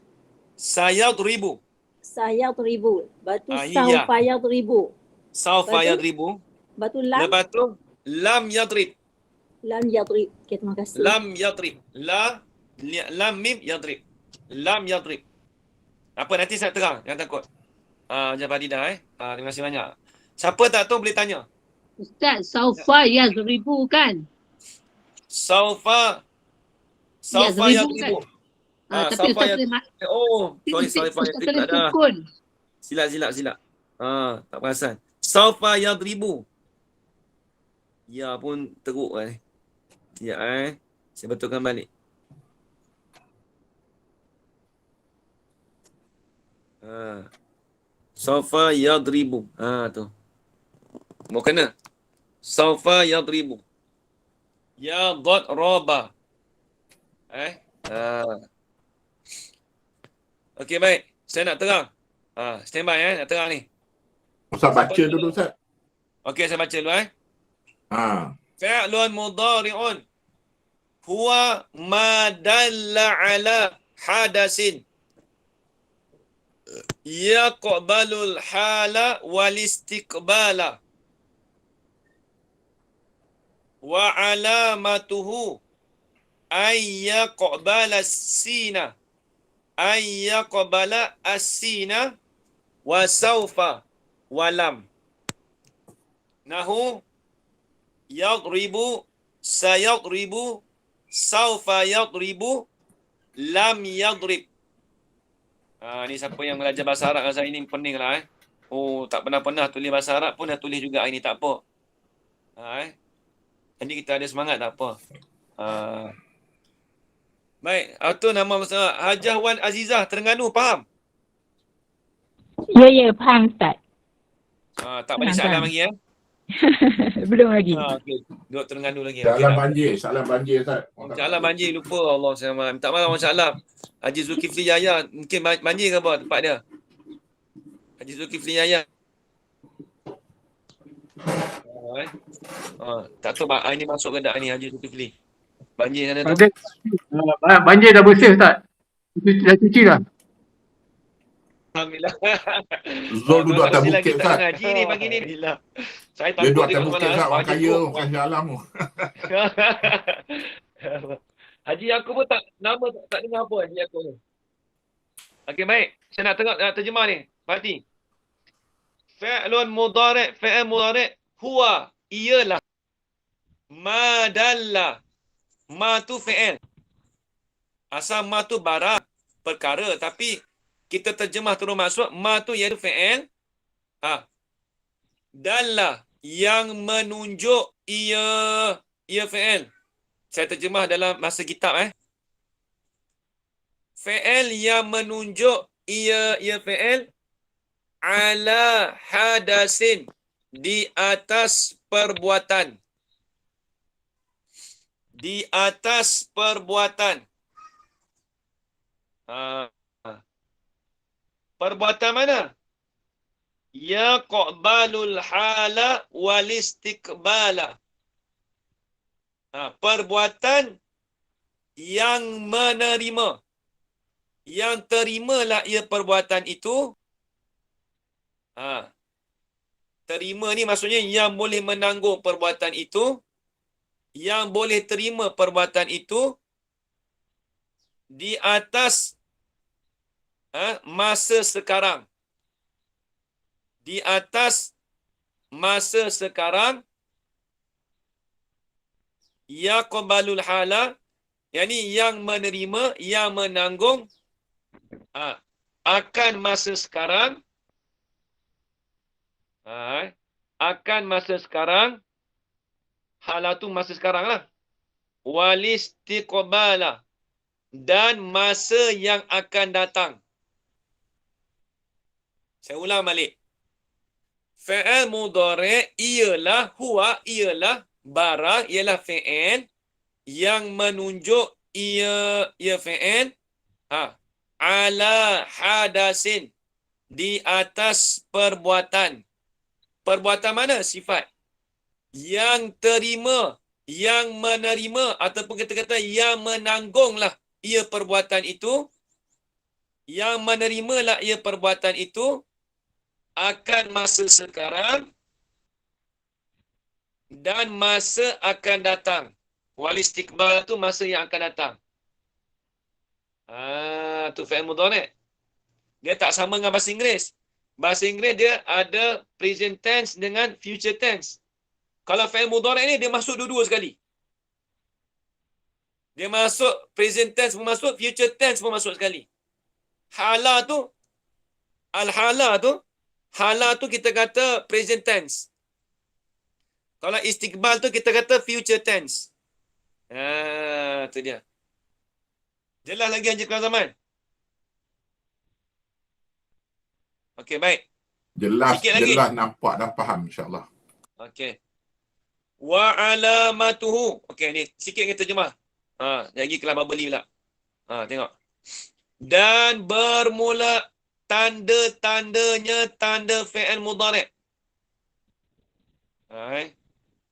Sayadribu. Sayadribu. Lepas tu Iya. saufa yadribu. Saufa Lepas tu? yadribu. Lepas tu lam Lepas tu lam yadrib. yadrib. Okey, terima kasih. Lam yadrib. Lam mim yadrib. Lam yadrib. Apa nanti saya terang, jangan takut. Macam Fadidah terima kasih banyak. Siapa tak tahu boleh tanya. Ustaz, saufa yadribu kan? Saufa yadribu. Tapi saufa Ustaz yadribu. boleh Sorry Ustaz yadrib boleh tak ada. sukun. Silap. Tak perasan. Saufa yadribu. Ya pun teruk kan. Ya saya betulkan balik. Saufa yadribu. Tu. Mau kena. Saufa yadribu. Ya dot roba. Okey baik. Saya nak terang. Stand by nak terang ni. Ustaz baca dulu Ustaz. Okey saya baca dulu Fi'lun mudhari'un huwa ma dalla ala hadasin yaqbalul hala wal istiqbala wa alamatuhu ay yaqbala as-sina wa sawfa wa lam. Nahu yadribu, sayadribu, sawfa yadribu, lam yadrib. Ni siapa yang belajar bahasa Arab rasa ini pening lah tak pernah tulis bahasa Arab pun dah tulis juga hari ni, tak apa. Jadi kita ada semangat, tak apa. Baik, itu nama Hajah Wan Azizah Terengganu, faham? Ya, faham Ustaz. Tak balik soalan lagi ya? Belum lagi. Okey. Duduk Terengganu lagi. Soalan banjir Ustaz. Soalan banjir lupa Allah SWT. Minta maaf orang salam. Haji Zulkifli Yahya mungkin banjir ke apa tempat dia? Haji Zulkifli Yahya. Tak tahu ini masuk ke tak ni Haji Zulkifli. Banjir sana tu. Banjir dah bersih Ustaz. Dah cuci dah. Alhamdulillah. Zul duduk atas bukit Ustaz. Haji ni pagi ni. Alhamdulillah. Saya Dia duduk takut atas bukit Ustaz. Orang kaya, orang kaya alam tu. Haji aku pun tak dengar apa Haji aku ni. Okey baik. Saya nak tengok terjemah ni. Perhati. Fi'lun mudhari' huwa ialah ma dalla. Ma tu fi'il. Asal ma tu barang, perkara, tapi kita terjemah terus maksud ma tu iaitu fi'il. Dalla yang menunjuk ia fi'il. Saya terjemah dalam bahasa kitab Fi'il yang menunjuk ia fi'il ala hadasin di atas perbuatan. Di atas perbuatan. Perbuatan mana? Yaqbalul hala wal istiqbala. Perbuatan yang menerima. Yang terimalah ia perbuatan itu. Terima ni maksudnya yang boleh menanggung perbuatan itu. Yang boleh terima perbuatan itu di atas masa sekarang. Di atas masa sekarang. Yaqbalul hala, yakni yang menerima, yang menanggung akan masa sekarang. Akan masa sekarang. Hala tu masa sekarang lah. Walistiqbala, dan masa yang akan datang. Saya ulang balik. Fi'il mudhari' ialah huwa, ialah barang, ialah fi'il yang menunjuk ia fi'il ala hadasin, di atas perbuatan. Perbuatan mana? Sifat. Yang terima, yang menerima, ataupun kita kata yang menanggunglah ia perbuatan itu, yang menerimalah ia perbuatan itu akan masa sekarang dan masa akan datang. Wal istiqbal tu masa yang akan datang. Tu fi'il mudhari'. Dia tak sama dengan bahasa Inggeris. Bahasa Inggeris dia ada present tense dengan future tense. Kalau fi'il mudhari' ni dia masuk dua-dua sekali. Dia masuk present tense pun masuk, future tense pun masuk sekali. Hala tu, hala tu kita kata present tense. Kalau istiqbal tu kita kata future tense. Tu dia. Jelas lagi Haji Kelas Zaman? Okey, baik. Jelas, nampak dan faham insya-Allah. Okey. Wa alamatuhu. Okey, ni sikit kita terjemah. Lagi kelas beli pula. Tengok. Dan bermula tanda-tandanya tanda fi'il mudhari'.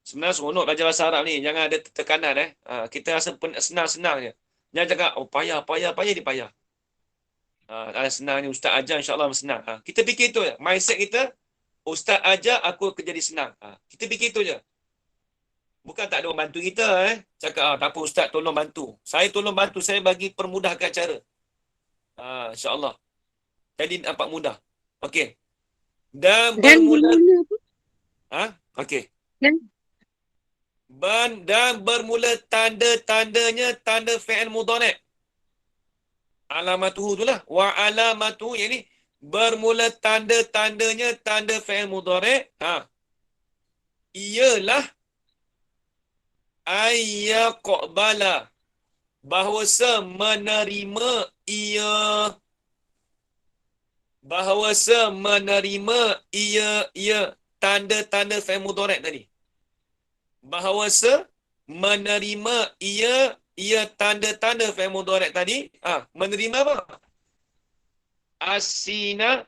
Sebenarnya seronok belajar bahasa Arab ni. Jangan ada tekanan kita rasa senang-senang je. Jangan cakap payah dia payah. Senang ni ustaz ajar insya-Allah senang. Kita fikir tu je. Mindset kita, ustaz ajar aku jadi senang. Kita fikir tu je. Bukan tak ada orang bantu kita cakap tak apa ustaz tolong bantu. Saya tolong bantu, saya bagi permudahkan cara. Insya-Allah. Jadi nampak mudah. Okey. Dan bermula okey. Dan bermula tanda-tandanya tanda fi'il mudhari'. Alamatuhu itulah. Wa alamatuhu, yakni bermula tanda-tandanya tanda fi'il mudhari'. Ialah ayyaqbala, bahawasa menerima ia Bahawasa menerima ia tanda-tanda fi'il mudhari' tadi. Bahawasa menerima ia tanda-tanda fi'il mudhari' tadi. Menerima apa? As-sina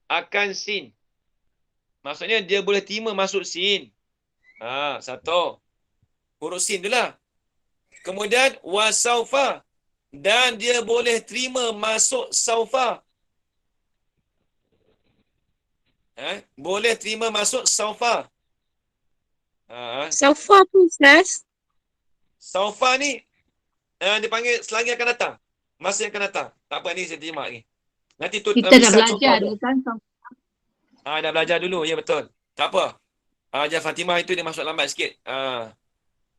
akan sin. Maksudnya dia boleh terima masuk sin. Satu. Huruf sin tu lah. Kemudian wasaufa, dan dia boleh terima masuk saufa. Boleh terima masuk saufa. Saufa pun Ustaz. Saufa ni dia panggil selagi akan datang. Masa yang akan datang. Tak apa, ni saya terjemah lagi. Nanti tu Kita dah misal belajar contoh dulu kan. dah belajar dulu. Ya, betul. Tak apa. Hajar Fatimah itu dia masuk lambat sikit.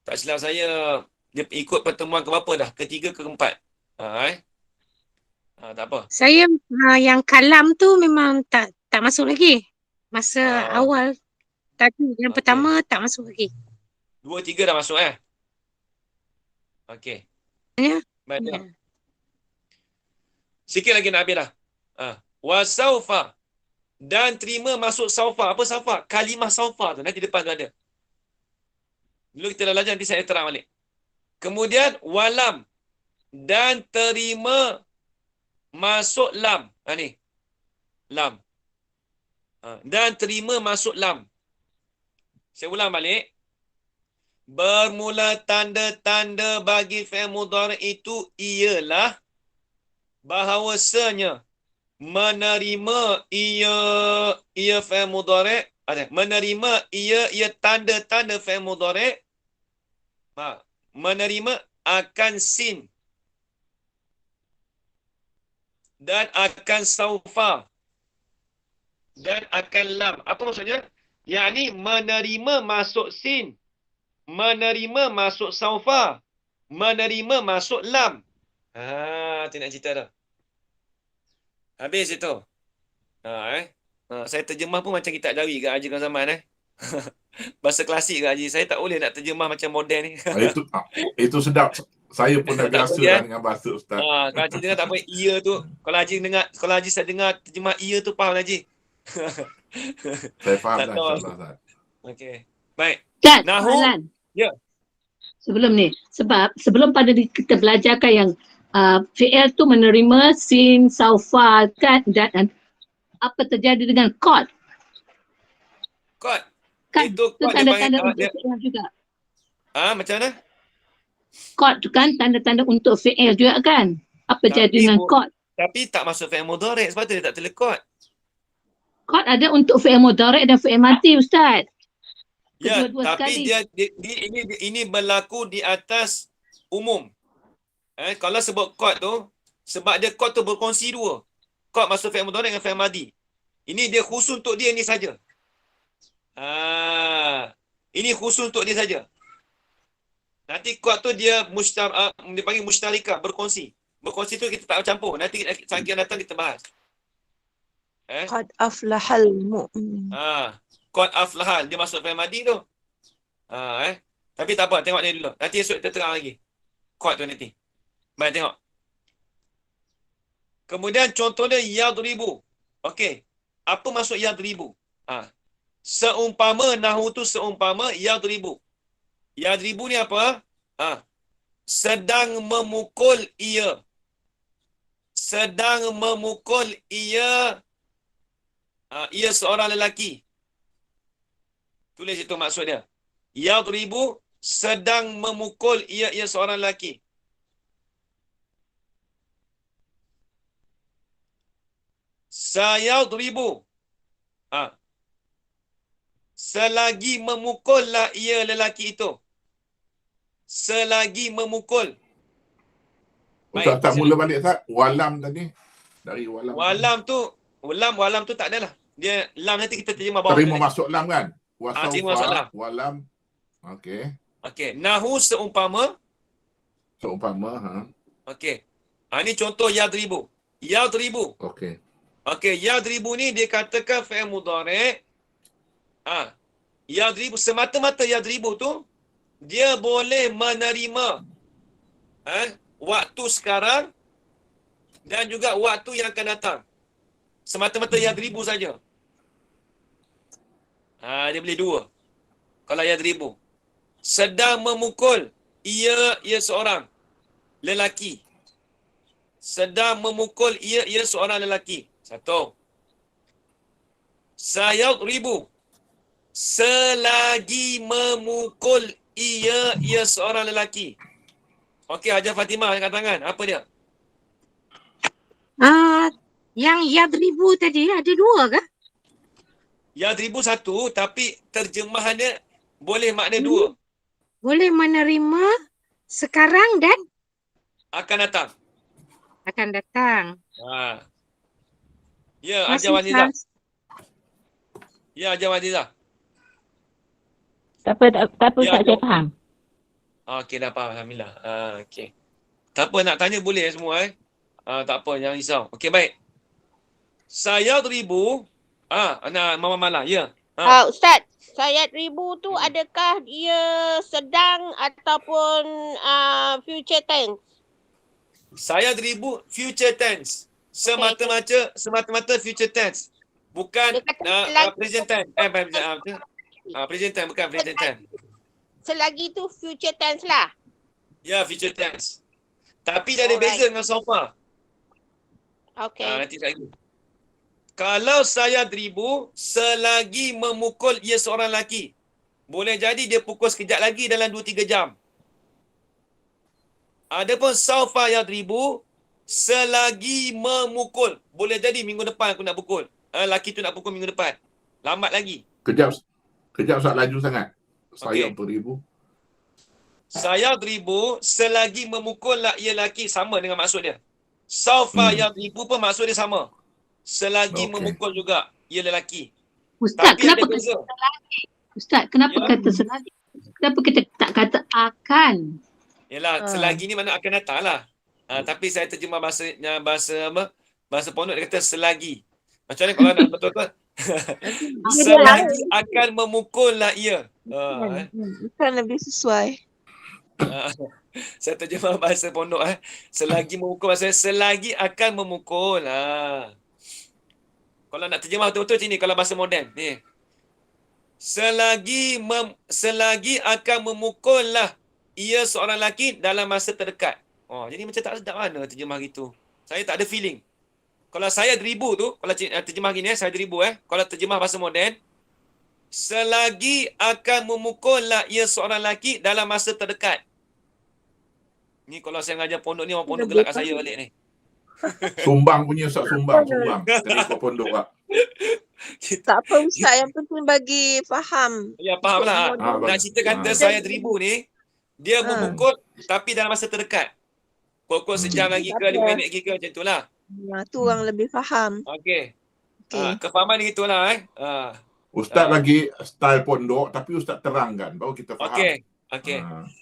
Tak silap saya, dia ikut pertemuan ke berapa dah? Ketiga ke keempat. Tak apa. Saya yang kalam tu memang tak masuk lagi. Masa awal tadi yang Okey. pertama tak masuk lagi. 2, 3 dah masuk Okey. Ya. Baik, tengok. Sikit lagi nak habis dah. Wasaufa, dan terima masuk saufa. Apa saufa? Kalimah saufa tu. Nanti depan tu ada. Dulu kita dah belajar, nanti saya terang balik. Kemudian walam, dan terima masuk lam. Ni. Lam. Dan terima masuk lam. Saya ulang balik. Bermula tanda-tanda bagi fi'il mudhari' itu ialah bahawasanya menerima ia fi'il mudhari', menerima ia tanda-tanda fi'il mudhari', menerima akan sin dan akan saufa dan akan lam. Apa maksudnya? Yakni menerima masuk sin, menerima masuk saufa, menerima masuk lam. Tu nak cerita dah. Habis itu. Saya terjemah pun macam kitab Jawi kat Haji Zaman Bahasa klasik kat Haji. Saya tak boleh nak terjemah macam moden ni. Itu sedap. Saya pun dah biasa dah dengan bahasa Ustaz. Kalau Haji dengar tak apa, ia tu. Kalau Haji saya dengar terjemah ia tu, faham Haji? Saya faham Tak dah, tahu. insyaAllah Ustaz. Okey. Baik. Ustaz, Nahu. soalan. Ya. Sebelum ni, sebelum pada kita belajarkan yang fi'il tu menerima sin, saufa kan, dan apa terjadi dengan qad? Qad. Kan Itu tu qad dia tanda-tanda panggil, untuk fi'il juga. macam mana? Qad tu kan tanda-tanda untuk fi'il juga kan? Apa jadi dengan qad? Tapi tak masuk fi'il mudhari', sebab tu dia tak tulis qad. Qad ada untuk fi'il mudhari' dan fi'il mati Ustaz. Ya, Kedua-dua tapi sekali. ini berlaku di atas umum. Kalau sebut qad tu, sebab dia qad tu berkongsi dua. Qad masuk fi'il mudhari' dengan fi'il madi. Ini dia khusus untuk dia ni saja. Ini khusus untuk dia saja. Nanti qad tu dia panggil mushtarika, berkongsi. Berkongsi tu kita tak campur. Nanti saat yang datang kita bahas. Qad aflahal mu'min. Qad aflahal, dia masuk fi'il madi tu. Tapi tak apa, tengok dia dulu. Nanti esok kita terang lagi. Qad tu nanti. Baik, tengok. Kemudian contohnya yadribu. Okey. Apa maksud yadribu? Seumpama, nahu tu seumpama yadribu. Yadribu ni apa? Sedang memukul ia. Sedang memukul ia. Ia seorang lelaki. Tulis itu maksud dia. Yadribu, sedang memukul ia seorang lelaki. Sayadribu. Selagi memukullah ia lelaki itu. Selagi memukul. Ustaz tak mula balik Ustaz. Walam tadi. Dari walam. Walam tu tak adalah. Dia lam nanti kita terjemah bawah. Terima masuk lam kan? Terima masuk lam. Walam. Okey. Okey. Nahu seumpama. Seumpama. Okey. Ini contoh yadribu. Yadribu. Okey. Okey. Yadribu ni dia katakan fi'il mudhari'. Yadribu, semata-mata yadribu tu dia boleh menerima waktu sekarang dan juga waktu yang akan datang. semata-mata yadribu saja. Dia boleh dua. Kalau yadribu. Sedang memukul, ia seorang lelaki. Sedang memukul, ia seorang lelaki. Satu. Sayadribu. Selagi memukul, ia seorang lelaki. Okey, Hajar Fatimah angkat tangan. Apa dia? Yang yadribu tadi ada dua ke? Yadribu satu, tapi terjemahannya boleh makna dua. Boleh menerima sekarang dan Akan datang. akan datang. Ya, Masih Hajar Azizah. Ustaz. Ya, Hajar Azizah. Tak apa Ya, Ustaz, saya faham. Okey, dah faham. Alhamdulillah. Okey. Tak apa, nak tanya boleh semua tak apa, jangan risau. Okey, baik. Sayadribu. Anak Mama Mala. Ya. Ustaz, sayadribu tu adakah dia sedang ataupun future tense? Sayadribu future tense. Semata-mata future tense. Bukan present tense. Present tense, bukan present tense. Selagi tu future tense lah. Ya, future tense. Tapi dia ada beza dengan so far. Okay. Nanti lagi. Kalau sayadribu, selagi memukul ia seorang lelaki. Boleh jadi dia pukul sekejap lagi dalam 2-3 jam. Adapun saufa yadribu, selagi memukul. Boleh jadi minggu depan aku nak pukul. Lelaki tu nak pukul minggu depan. Lambat lagi. Kejap Ustaz, laju sangat. Saya beribu. Sayadribu, selagi memukul ia lelaki, sama dengan maksud dia. Saufa yadribu pun maksud dia sama. Selagi memukul juga ia lelaki. Ustaz, tapi kenapa ada beza. kata selagi? Ustaz, kenapa kata selagi? Kenapa kita tak kata akan? Yalah, selagi ni mana akan datang lah. Tapi saya terjemah bahasa pondok dia kata selagi. Macam mana kalau nak betul-betul? Selagi akan memukul lah ia. Bukan lebih sesuai. Saya terjemah bahasa pondok selagi memukul, maksudnya selagi akan memukul. Kalau nak terjemah betul-betul sini, kalau bahasa moden ni. Selagi akan memukullah ia seorang lelaki dalam masa terdekat. Jadi macam tak sedap mana terjemah gitu. Saya tak ada feeling. Kalau saya deribu tu, kalau terjemah gini saya deribu kalau terjemah bahasa moden, selagi akan memukullah ia seorang lelaki dalam masa terdekat. Ni kalau saya ngajar pondok ni, orang pondok gelak kat saya balik ni. Sumbang punya Ustaz, sumbang. Dari pondok Kak. Tak apa Ustaz, yang penting bagi faham. Ya, faham lah. Nak cerita kata saya deribu ni, dia memukul tapi dalam masa terdekat. Pukul sejam lagi ke, 5 minit lagi ke, macam tu lah. Tu orang lebih faham. Okey. Kefahaman dia gitulah Ustaz lagi style pondok, tapi Ustaz terangkan, baru kita faham. Okey.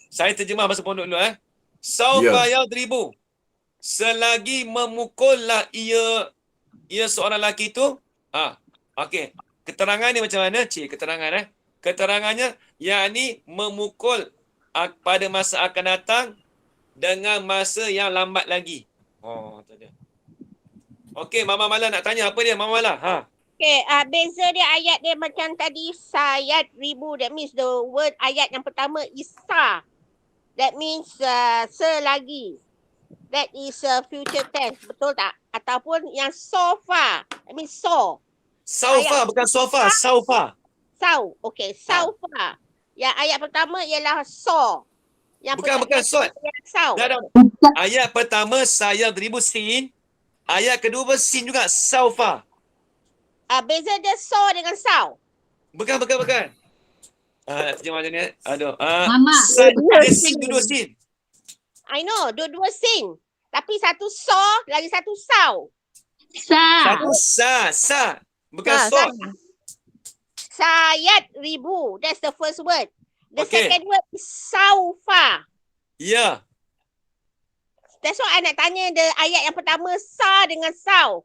Saya terjemah bahasa pondok dulu Saufa yadribu. Selagi memukullah ia seorang lelaki tu. Okey. Keterangan ni macam mana? Keterangan Keterangannya yakni memukul pada masa akan datang dengan masa yang lambat lagi. Tu dia. Okey, Mama Mala nak tanya apa dia, Mama Mala? Okay, beza dia ayat dia macam tadi sayat ribu. That means the word ayat yang pertama is sa. That means selagi. That is future tense. Betul tak? Ataupun yang so far. That means so. Saufa, bukan sofa. Saufa. Sau. Okay, sau far. Yang ayat pertama ialah so. Yang bukan sot. Sau. Ayat pertama saya deribu sin. Ayat kedua sin juga saufa. Beza dia so dengan sau. Bukan. Nak terjemah macam ni. Mama. Ada sin, dua sin. I know, dua-dua sin. Tapi satu so, lagi satu sau. Satu sa. Bukan sot. Sayat ribu. That's the first word. The second word is saufa. Ya. That's why I nak tanya the ayat yang pertama sa dengan sau.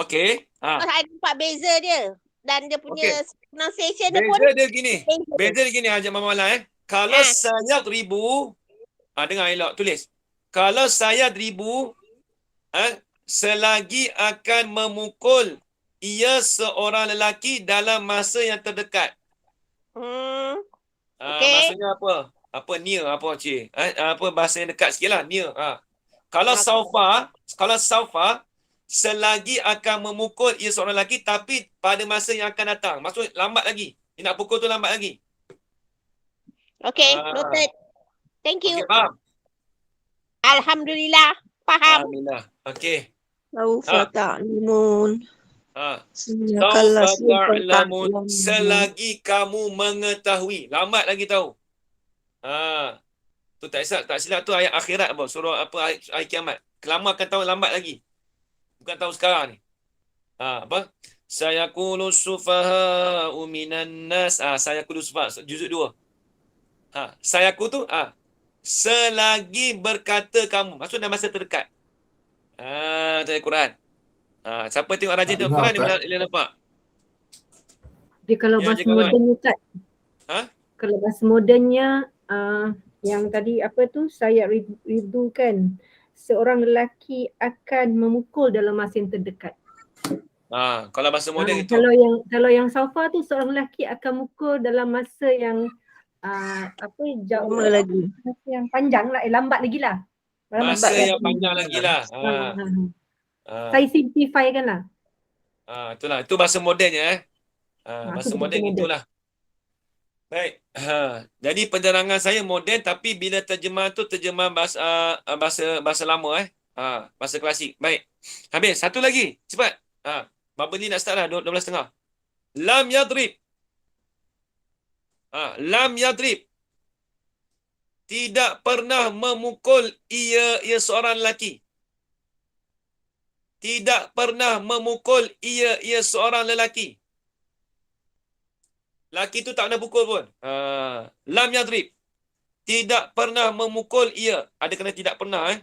Okey. I nampak beza dia. Dan dia punya pronunciation dia pun. Beza dia gini Hajar Mama Mala Kalau saya ribu, dengar elok tulis. Kalau saya ribu, selagi akan memukul ia seorang lelaki dalam masa yang terdekat. Okey. Maksudnya apa? Apa near, apa cik? Apa bahasa yang dekat sikit lah, near. Kalau saufa, selagi akan memukul ia seorang lelaki, tapi pada masa yang akan datang. Maksud lambat lagi. Dia nak pukul tu lambat lagi. Okey, noted. Thank you. Okey, faham? Alhamdulillah, faham. Alhamdulillah. Okey. Saufa ta'lamun. Saufa ta'lamun, selagi kamu mengetahui. Lambat lagi tahu. Tu tak silap tu ayat akhirat apa? Surah apa ayat kiamat. Lama akan tahu, lambat lagi. Bukan tahu sekarang ni. Apa? Sayaqulu sufaha'u minan nas. Sayaqulu sufaha juzuk 2. Sayaku tu selagi berkata kamu. Maksud dalam masa terdekat. Tu ayat Quran. Siapa tengok rajin tengok Quran dia nampak. Dia kalau bahasa moden Ustaz. Kalau bahasa modennya yang tadi apa tu saya rindu kan, seorang lelaki akan memukul dalam masa yang terdekat. Kalau bahasa moden itu. Kalau yang saufa tu seorang lelaki akan mukul dalam masa yang jauh lagi. Masa yang panjang lah, lambat lagi lah. Masa yang panjang lagi lah. Saya simplify kan lah. Itulah, itu bahasa modennya bahasa moden itulah. Baik. Jadi penerangan saya moden, tapi bila terjemah tu terjemah bahasa lama bahasa klasik. Baik. Habis. Satu lagi. Cepat. Baba ni nak start dah 12.30. Lam yadrib. Lam yadrib. Tidak pernah memukul ia seorang lelaki. Tidak pernah memukul ia seorang lelaki. Laki tu tak pernah pukul pun. Lam yadrib. Tidak pernah memukul ia. Ada kena tidak pernah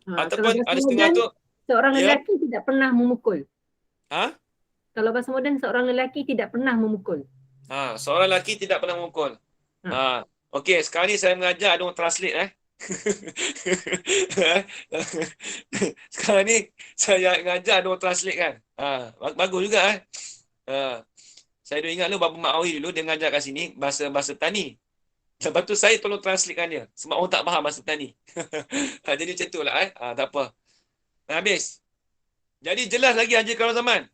ataupun ada setengah tu. Seorang lelaki tidak pernah memukul. Kalau bahasa moden seorang lelaki tidak pernah memukul. Seorang lelaki tidak pernah memukul. Okey, sekarang ni saya mengajar ada orang translate Sekarang ni saya mengajar ada orang translate kan. Bagus juga Saya dah ingat Baba Ma'awi dulu dia mengajar kat sini bahasa tani. Lepas tu saya tolong translatekan dia sebab orang tak faham bahasa tani. Jadi macam tu lah tak apa. Habis. Jadi jelas lagi Haji Khairul Zaman.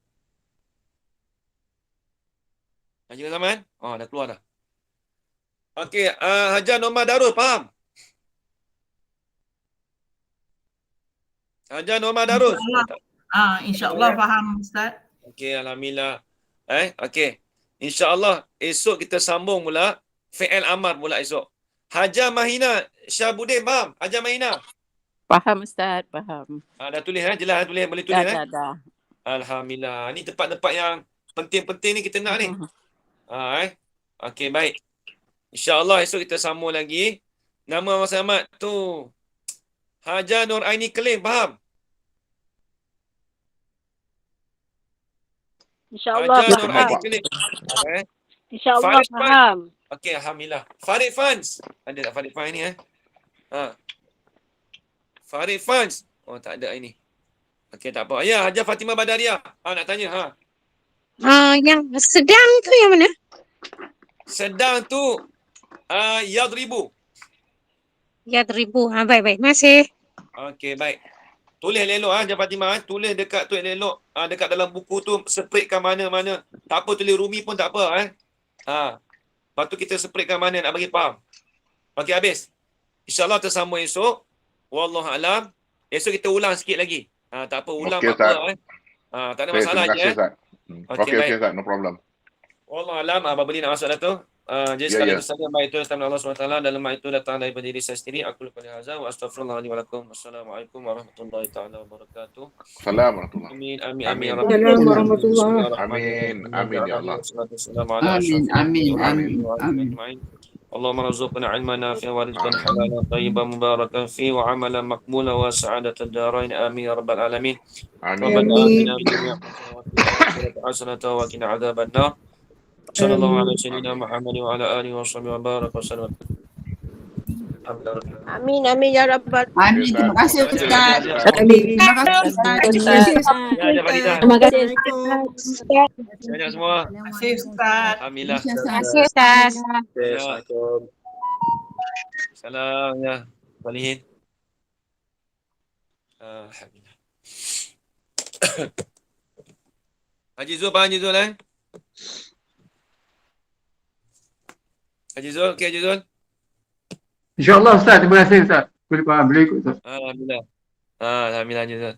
Haji Khairul Zaman? Dah keluar dah. Okey, Hajar Norma Darul faham? Hajar Norma Darul. InsyaAllah faham Ustaz. Okey, alhamdulillah. Okey. InsyaAllah esok kita sambung pula fi'il amar pula esok. Hajar Mahina Syahbudin faham? Hajar Mahina. Faham Ustaz, faham. Dah tulis jelas tulis, boleh tulis Dah. Alhamdulillah. Ni tempat-tempat yang penting-penting ni kita nak ni. Okey, baik. InsyaAllah esok kita sambung lagi. Nama Mas Ahmad tu Hajar Nur Aini Kelim faham? InsyaAllah faham. InsyaAllah faham. Okey, alhamdulillah. Farid Fans. Ada tak Farid Fans ni Farid Fans. Tak ada ini. Okey, tak apa. Ya, Hajar Fatimah Badariah. Nak tanya Yang sedang tu yang mana? Sedang tu Yadribu. Yadribu. Baik. Masih. Okey, baik. Tulis elok Hajar Fatimah. Tulis dekat tu elok. Dekat dalam buku tu spreadkan mana-mana. Tak apa tulis Rumi pun tak apa Lepas tu kita spreadkan mana nak bagi faham. Okey, habis. InsyaAllah tersambung esok. Wallahualam. Esok kita ulang sikit lagi. Tak apa, ulang okay, apa tak ada masalah je. Okey, Ustaz, no problem. Wallahualam. Apa boleh nak masuk dah tu? Jadi sekali itu saja baik itu datang Allah SWT dalam itu datang daripada diri saya sendiri. Aku lupa dihazam wa astaghfirullahaladzim wa lakum. Wassalamualaikum warahmatullahi ta'ala wabarakatuh. Assalamualaikum. Amin. Assalamualaikum warahmatullahi. Amin ya Allah. Amin. اللهم ارزقنا علما نافعا ورزقا حلالا طيبا مباركا فيه وعملا مقبولا وسعادة الدارين آمين يا رب العالمين. ربنا آتنا في الدنيا حسنة وقنا عذاب النار. صلى الله على سيدنا محمد وعلى آله وصحبه وبارك وسلم. Amin, amin ya Rabbal. Amin. Terima kasih Ustaz. Amin. Terima kasih Ustaz. Ya, Farida. Terima kasih. Banyak semua. Terima kasih Ustaz. Alhamdulillah. Terima kasih Ustaz. Assalamualaikum. Salam ya. Balihin. Alhamdulillah. Haji Zul, Pak Haji Zul Haji Zul, okey Haji Zul? InsyaAllah Ustaz, terima kasih Ustaz. Boleh ikut Ustaz. Alhamdulillah. Alhamdulillah Haji Zul.